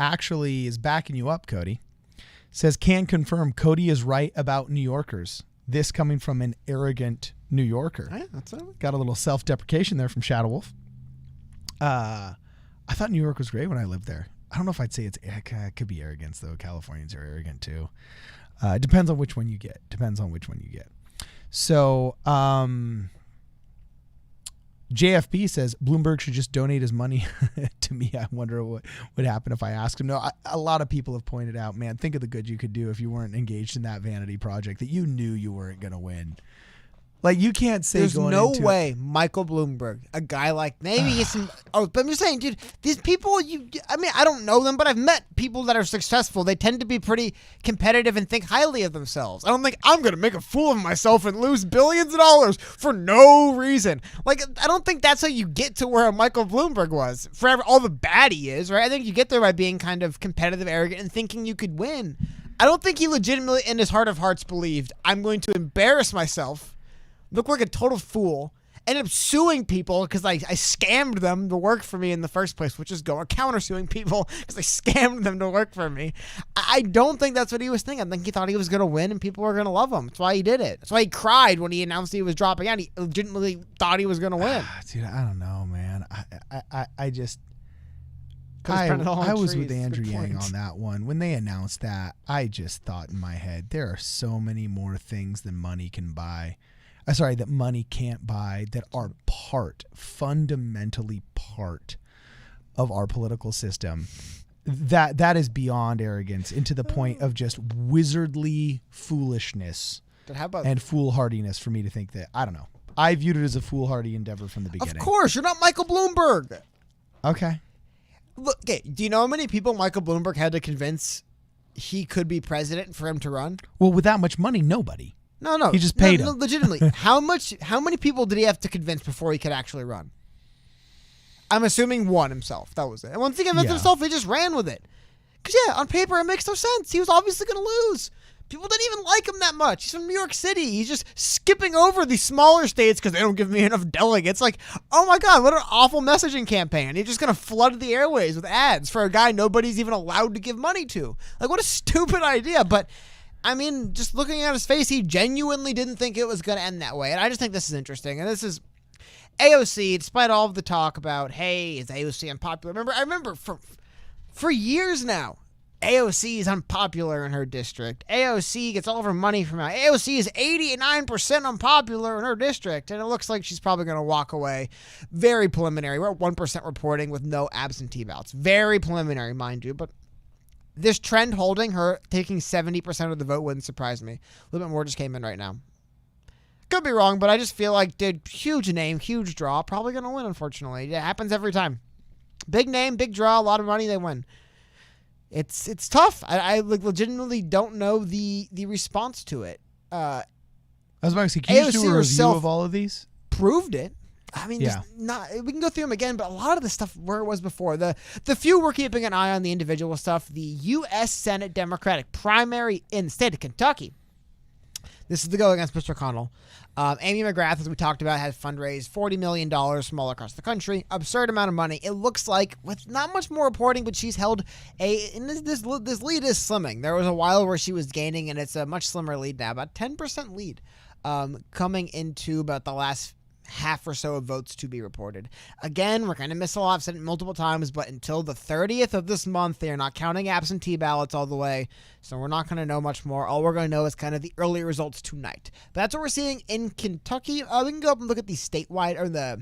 actually is backing you up, Cody. Says, can confirm Cody is right about New Yorkers. This coming from an arrogant New Yorker. Yeah, that's it. Got a little self-deprecation there from Shadow Wolf. I thought New York was great when I lived there. I don't know if I'd say it could be arrogance, though. Californians are arrogant, too. It depends on which one you get. So, JFB says Bloomberg should just donate his money to me. I wonder what would happen if I asked him. No, a lot of people have pointed out, man, think of the good you could do if you weren't engaged in that vanity project that you knew you weren't going to win. Like, you can't say there's no way Michael Bloomberg, a guy like maybe he's some. Oh, but I'm just saying, dude, these people. I don't know them, but I've met people that are successful. They tend to be pretty competitive and think highly of themselves. I don't think I'm gonna make a fool of myself and lose billions of dollars for no reason. Like, I don't think that's how you get to where Michael Bloomberg was. For all the bad he is, right? I think you get there by being kind of competitive, arrogant, and thinking you could win. I don't think he legitimately, in his heart of hearts, believed I'm going to embarrass myself, look like a total fool, ended up suing people because I scammed them to work for me in the first place, which is countersuing people because I scammed them to work for me. I don't think that's what he was thinking. I think he thought he was going to win and people were going to love him. That's why he did it. That's why he cried when he announced he was dropping out. He legitimately thought he was going to win. Dude, I don't know, man. I just... I was with Andrew Yang on that one. When they announced that, I just thought in my head, there are so many more things than money can buy. That money can't buy that are fundamentally part of our political system. That is beyond arrogance into the point of just wizardly foolishness and foolhardiness for me to think that. I don't know. I viewed it as a foolhardy endeavor from the beginning. Of course, you're not Michael Bloomberg. Okay. Look, okay, do you know how many people Michael Bloomberg had to convince he could be president for him to run? Well, with that much money, nobody. No. He just paid him. No, legitimately. How many people did he have to convince before he could actually run? I'm assuming one himself. That was it. And once he convinced himself, he just ran with it. Because, on paper, it makes no sense. He was obviously going to lose. People didn't even like him that much. He's from New York City. He's just skipping over these smaller states because they don't give me enough delegates. Like, oh my God, what an awful messaging campaign. You're just going to flood the airways with ads for a guy nobody's even allowed to give money to. Like, what a stupid idea. But, I mean, just looking at his face, he genuinely didn't think it was going to end that way. And I just think this is interesting. And this is AOC, despite all of the talk about, hey, is AOC unpopular? I remember for years now, AOC is unpopular in her district. AOC gets all of her money from out. AOC is 89% unpopular in her district, and it looks like she's probably going to walk away. Very preliminary. We're at 1% reporting with no absentee ballots. Very preliminary, mind you, but this trend holding, her taking 70% of the vote wouldn't surprise me. A little bit more just came in right now. Could be wrong, but I just feel like, dude, huge name, huge draw, probably going to win, unfortunately. It happens every time. Big name, big draw, a lot of money, they win. It's tough. I legitimately don't know the response to it. I was about to say, can you just do a review of all of these? Proved it. I mean, we can go through them again, but a lot of the stuff where it was before. The few we're keeping an eye on the individual stuff. The U.S. Senate Democratic primary in the state of Kentucky. This is the go against Mr. McConnell. Amy McGrath, as we talked about, has fundraised $40 million from all across the country. Absurd amount of money. It looks like, with not much more reporting, but she's held this lead is slimming. There was a while where she was gaining, and it's a much slimmer lead now, about 10% lead, coming into about the last half or so of votes to be reported. Again, we're going to miss a lot. I've said it multiple times, but until the 30th of this month, they are not counting absentee ballots all the way, so we're not going to know much more. All we're going to know is kind of the early results tonight. But that's what we're seeing in Kentucky. We can go up and look at the statewide, or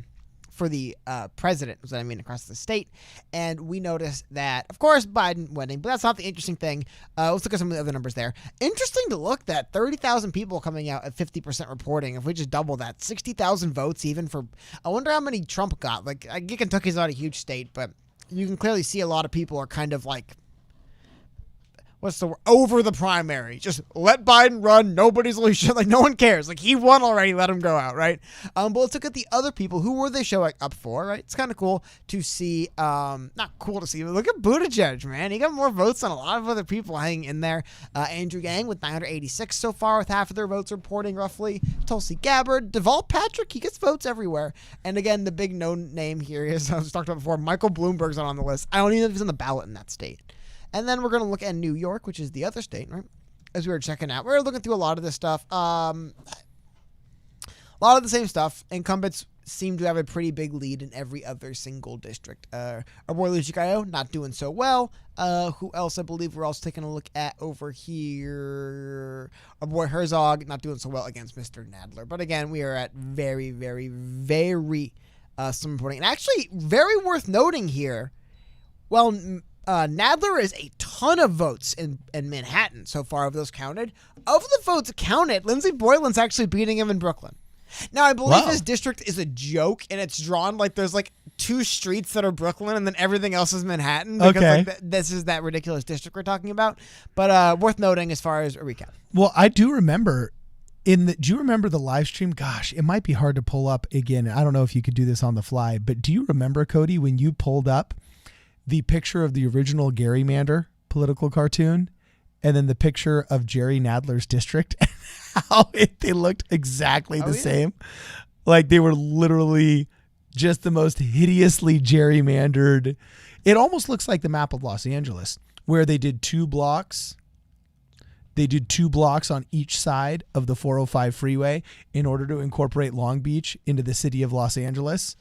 for the president, is what I mean, across the state. And we notice that, of course, Biden winning, but that's not the interesting thing. Let's look at some of the other numbers there. Interesting to look that 30,000 people coming out at 50% reporting. If we just double that, 60,000 votes even for, I wonder how many Trump got. Like, I get Kentucky's not a huge state, but you can clearly see a lot of people are kind of like, what's the word? Over the primary. Just let Biden run. Nobody's like, no one cares. Like, he won already. Let him go out, right? But let's look at the other people. Who were they showing up for, right? It's kind of cool to see. Not cool to see, but look at Buttigieg, man. He got more votes than a lot of other people hanging in there. Andrew Yang with 986 so far, with half of their votes reporting roughly. Tulsi Gabbard. Deval Patrick, he gets votes everywhere. And again, the big known name here is, I was talked about before, Michael Bloomberg's not on the list. I don't even know if he's on the ballot in that state. And then we're going to look at New York, which is the other state, right? As we were checking out. We're looking through a lot of this stuff. A lot of the same stuff. Incumbents seem to have a pretty big lead in every other single district. Our boy Luigi Gallo, not doing so well. Who else I believe we're also taking a look at over here? Our boy Herzog, not doing so well against Mr. Nadler. But again, we are at very, very, very some reporting. And actually, very worth noting here, well, Nadler is a ton of votes in Manhattan so far of those counted. Of the votes counted, Lindsey Boylan's actually beating him in Brooklyn. Now, I believe his district is a joke, and it's drawn like there's like 2 streets that are Brooklyn, and then everything else is Manhattan. Because this is that ridiculous district we're talking about. But worth noting as far as a recap. Well, I do remember do you remember the live stream? Gosh, it might be hard to pull up again. I don't know if you could do this on the fly, but do you remember, Cody, when you pulled up the picture of the original Gary Mander political cartoon and then the picture of Jerry Nadler's district, how they looked exactly the same? Like they were literally just the most hideously gerrymandered. It almost looks like the map of Los Angeles, where they did 2 blocks. They did 2 blocks on each side of the 405 freeway in order to incorporate Long Beach into the city of Los Angeles.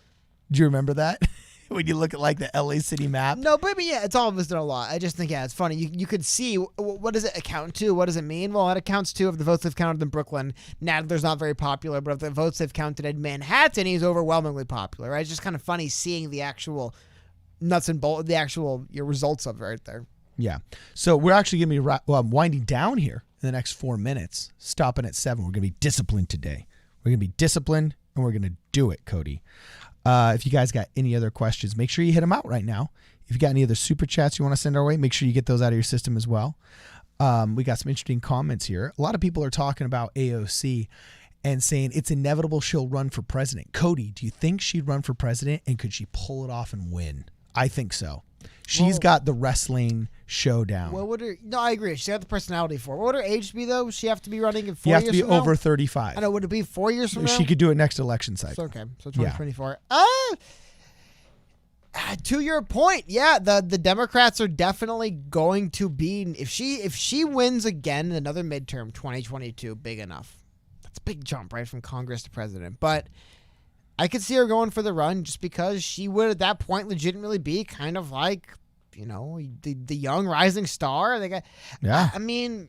Do you remember that? When you look at like the LA city map. No, but yeah, it's all listed a lot. I just think, yeah, it's funny. You could see, what does it account to? What does it mean? Well, it accounts to of the votes they've counted in Brooklyn. Nadler's not very popular, but of the votes they've counted in Manhattan, he's overwhelmingly popular. Right? It's just kind of funny seeing the actual nuts and bolts, the actual results of it right there. Yeah. So we're actually going to be winding down here in the next 4 minutes, stopping at 7. We're going to be disciplined today. We're going to be disciplined, and we're going to do it, Cody. If you guys got any other questions, make sure you hit them out right now. If you got any other super chats you want to send our way, make sure you get those out of your system as well. We got some interesting comments here. A lot of people are talking about AOC and saying it's inevitable she'll run for president. Cody, do you think she'd run for president, and could she pull it off and win? I think so. She's got the wrestling showdown. What would her? No, I agree. She got the personality for it. What would her age be though? She have to be running in 4 You years. have to be from now? over 35. I know. Would it be 4 years from now? She could do it next election cycle. So, okay, so 2024. To your point, yeah, the Democrats are definitely going to be, if she wins again in another midterm, 2022, big enough. That's a big jump, right, from Congress to president. But I could see her going for the run just because she would at that point legitimately be kind of like, you know, the young rising star. Yeah. I mean,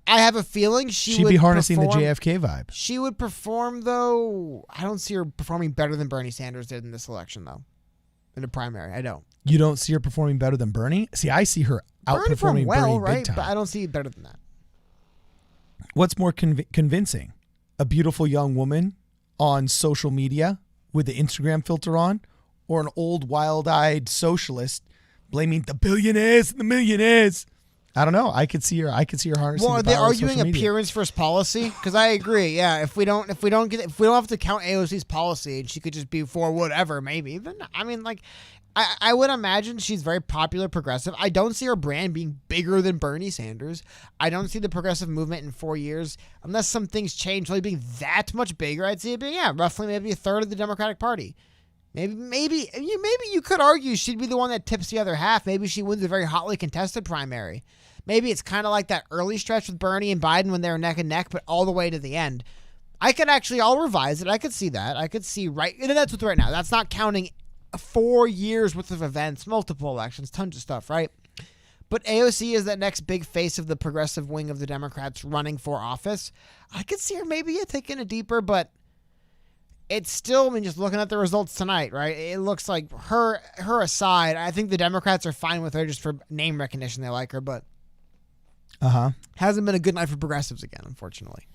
I have a feeling she'd be harnessing the JFK vibe. She would perform, though. I don't see her performing better than Bernie Sanders did in this election, though. In the primary, I don't. You don't see her performing better than Bernie? See, I see her outperforming Bernie big time. But I don't see it better than that. What's more convincing? A beautiful young woman on social media with the Instagram filter on, or an old wild-eyed socialist blaming the billionaires and the millionaires? I don't know. I could see her harnessing. Well, are the they power of arguing social media. appearance versus policy? Because I agree. Yeah, if we don't have to count AOC's policy and she could just be for whatever, maybe. Then I mean, like, I would imagine she's very popular progressive. I don't see her brand being bigger than Bernie Sanders. I don't see the progressive movement in 4 years, unless some things change, really being that much bigger. I'd see it being roughly maybe a third of the Democratic Party. Maybe you could argue she'd be the one that tips the other half. Maybe she wins a very hotly contested primary. Maybe it's kind of like that early stretch with Bernie and Biden when they were neck and neck, but all the way to the end. I'll revise it. I could see that. I could see and that's what's right now. That's not counting 4 years worth of events, multiple elections, tons of stuff, right? But AOC is that next big face of the progressive wing of the Democrats running for office. I could see her maybe taking it deeper, but it's still, I mean, just looking at the results tonight, right? It looks like her aside, I think the Democrats are fine with her just for name recognition. They like her, but hasn't been a good night for progressives again, unfortunately.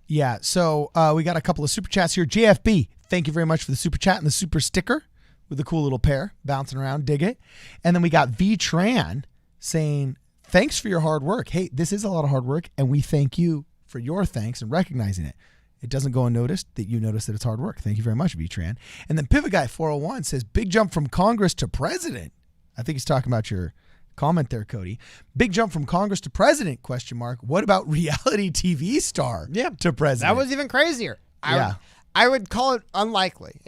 Yeah, so we got a couple of super chats here. JFB, thank you very much for the super chat and the super sticker with a cool little pair bouncing around. Dig it. And then we got V-Tran saying, thanks for your hard work. Hey, this is a lot of hard work, and we thank you for your thanks and recognizing it. It doesn't go unnoticed that you notice that it's hard work. Thank you very much, V-Tran. And then Pivot Guy 401 says, big jump from Congress to president. I think he's talking about your comment there, Cody. Big jump from Congress to president, ? What about reality TV star to president? That was even crazier. I would call it unlikely.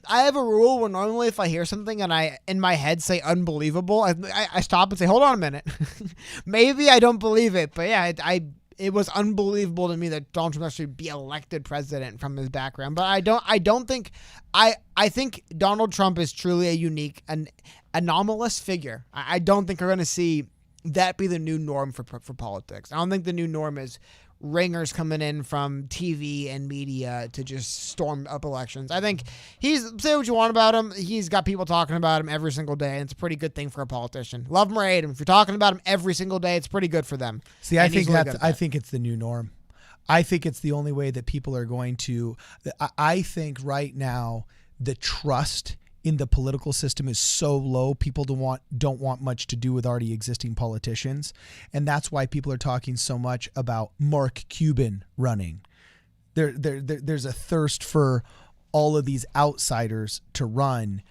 I have a rule where normally if I hear something and I, in my head, say unbelievable, I stop and say, hold on a minute. Maybe I don't believe it, but yeah, it was unbelievable to me that Donald Trump actually be elected president from his background. But I think Donald Trump is truly a unique and anomalous figure. I don't think we're going to see that be the new norm for politics. I don't think the new norm is ringers coming in from TV and media to just storm up elections. I think say what you want about him, he's got people talking about him every single day, and it's a pretty good thing for a politician. Love him or hate him, if you're talking about him every single day, it's pretty good for them. See, I think it's the new norm. I think it's the only way that people are going to. I think right now the trust in the political system is so low, people don't want much to do with already existing politicians. And that's why people are talking so much about Mark Cuban running. There's a thirst for all of these outsiders to run.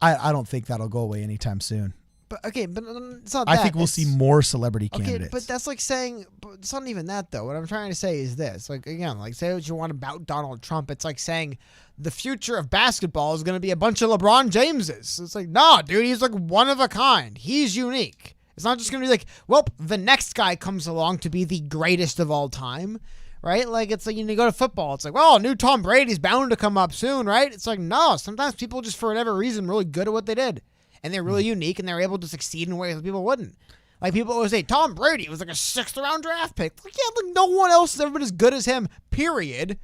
I don't think that'll go away anytime soon. But okay, but it's not I that. think we'll see more celebrity candidates. Okay, but that's like saying, but it's not even that though. What I'm trying to say is this: like again, like say what you want about Donald Trump. It's like saying the future of basketball is going to be a bunch of LeBron Jameses. It's like, nah, dude, he's like one of a kind. He's unique. It's not just going to be like, well, the next guy comes along to be the greatest of all time, right? Like it's like you go to football. It's like, well, new Tom Brady's bound to come up soon, right? It's like, no, sometimes people just for whatever reason really good at what they did. And they're really unique, and they're able to succeed in ways that people wouldn't. Like, people always say, Tom Brady was like a 6th-round draft pick. Like, yeah, like, no one else has ever been as good as him, period.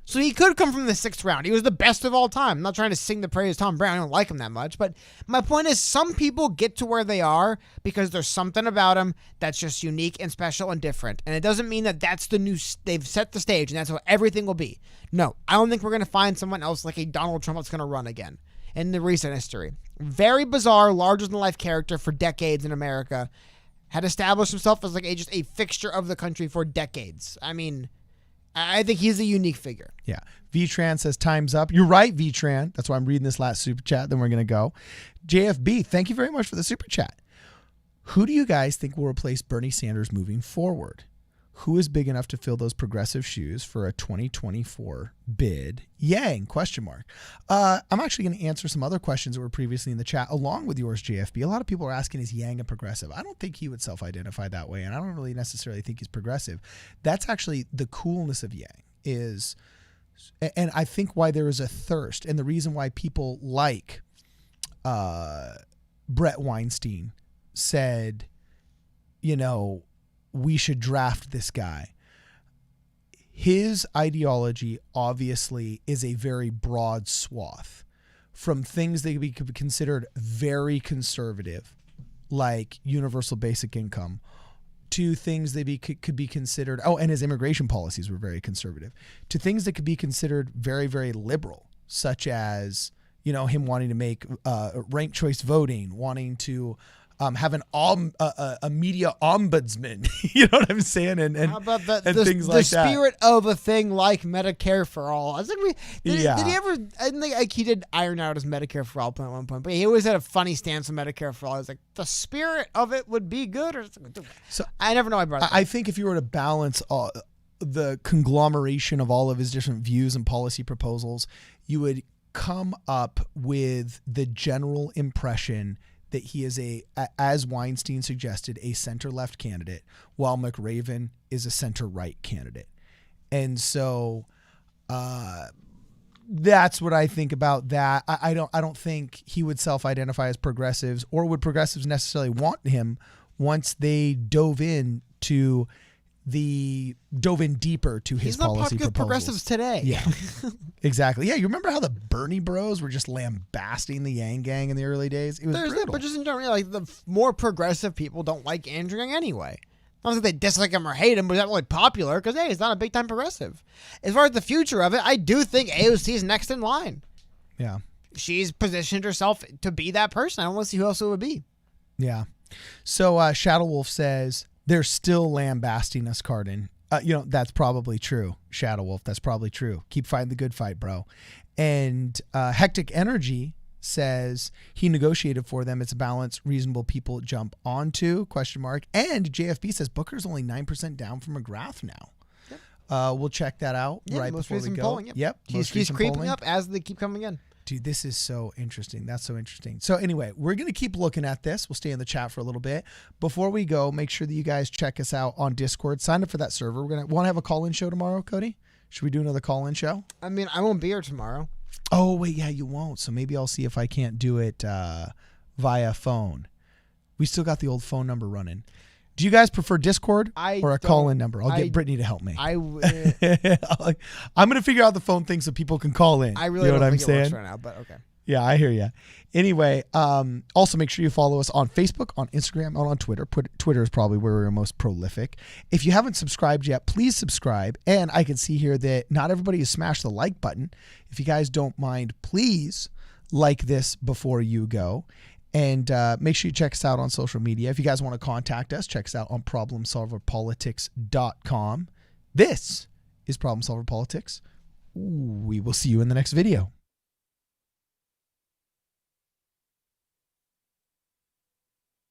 So he could come from the 6th round. He was the best of all time. I'm not trying to sing the praise of Tom Brady. I don't like him that much. But my point is, some people get to where they are because there's something about them that's just unique and special and different. And it doesn't mean that that's the new, they've set the stage, and that's what everything will be. No, I don't think we're going to find someone else like a Donald Trump that's going to run again in the recent history. Very bizarre, larger-than-life character for decades in America. Had established himself as like just a fixture of the country for decades. I mean, I think he's a unique figure. Yeah. VTran says time's up. You're right, VTran. That's why I'm reading this last super chat. Then we're going to go. JFB, thank you very much for the super chat. Who do you guys think will replace Bernie Sanders moving forward? Who is big enough to fill those progressive shoes for a 2024 bid? Yang, ? I'm actually going to answer some other questions that were previously in the chat along with yours, JFB. A lot of people are asking, is Yang a progressive? I don't think he would self-identify that way, and I don't really necessarily think he's progressive. That's actually the coolness of Yang is, and I think why there is a thirst, and the reason why people like Brett Weinstein said, you know, we should draft this guy. His ideology obviously is a very broad swath, from things that could be considered very conservative, like universal basic income, to things that could be considered, and his immigration policies were very conservative, to things that could be considered very, very liberal, such as, you know, him wanting to make ranked choice voting, wanting to have a media ombudsman, you know what I'm saying, and how about and things like that. The spirit of a thing like Medicare for all. I think did he ever? I think like he did iron out his Medicare for all point at one point, but he always had a funny stance on Medicare for all. He was like, the spirit of it would be good, or so. I never know. I think if you were to balance the conglomeration of all of his different views and policy proposals, you would come up with the general impression that he is as Weinstein suggested, a center-left candidate, while McRaven is a center-right candidate. And so that's what I think about that. I don't think he would self-identify as progressives, or would progressives necessarily want him once they dove in deeper to his policy proposals. He's not popular with progressives today. Yeah, exactly. Yeah, you remember how the Bernie Bros were just lambasting the Yang Gang in the early days? It was brutal. But just in general, like the more progressive people don't like Andrew Yang anyway. Not like they dislike him or hate him, but he's not really popular because, hey, he's not a big-time progressive. As far as the future of it, I do think AOC is next in line. Yeah. She's positioned herself to be that person. I don't want to see who else it would be. Yeah. So Shadow Wolf says, they're still lambasting us, Cardin. That's probably true, Shadow Wolf. That's probably true. Keep fighting the good fight, bro. And Hectic Energy says he negotiated for them. It's a balance reasonable people jump onto, ? And JFB says Booker's only 9% down from McGrath now. Yep. We'll check that out right before we go. Polling, yep. He's creeping polling up as they keep coming in. Dude, this is so interesting. That's so interesting. So anyway, we're going to keep looking at this. We'll stay in the chat for a little bit. Before we go, make sure that you guys check us out on Discord. Sign up for that server. We're going to want to have a call-in show tomorrow, Cody? Should we do another call-in show? I mean, I won't be here tomorrow. Oh, wait, yeah, you won't. So maybe I'll see if I can't do it via phone. We still got the old phone number running. Do you guys prefer Discord or a call-in number? I'll get Brittany to help me. I'm going to figure out the phone thing so people can call in. I really don't think it works right now, but okay. Yeah, I hear you. Anyway, also make sure you follow us on Facebook, on Instagram, and on Twitter. Twitter is probably where we're most prolific. If you haven't subscribed yet, please subscribe. And I can see here that not everybody has smashed the like button. If you guys don't mind, please like this before you go. And make sure you check us out on social media. If you guys want to contact us, check us out on problemsolverpolitics.com. This is Problem Solver Politics. We will see you in the next video.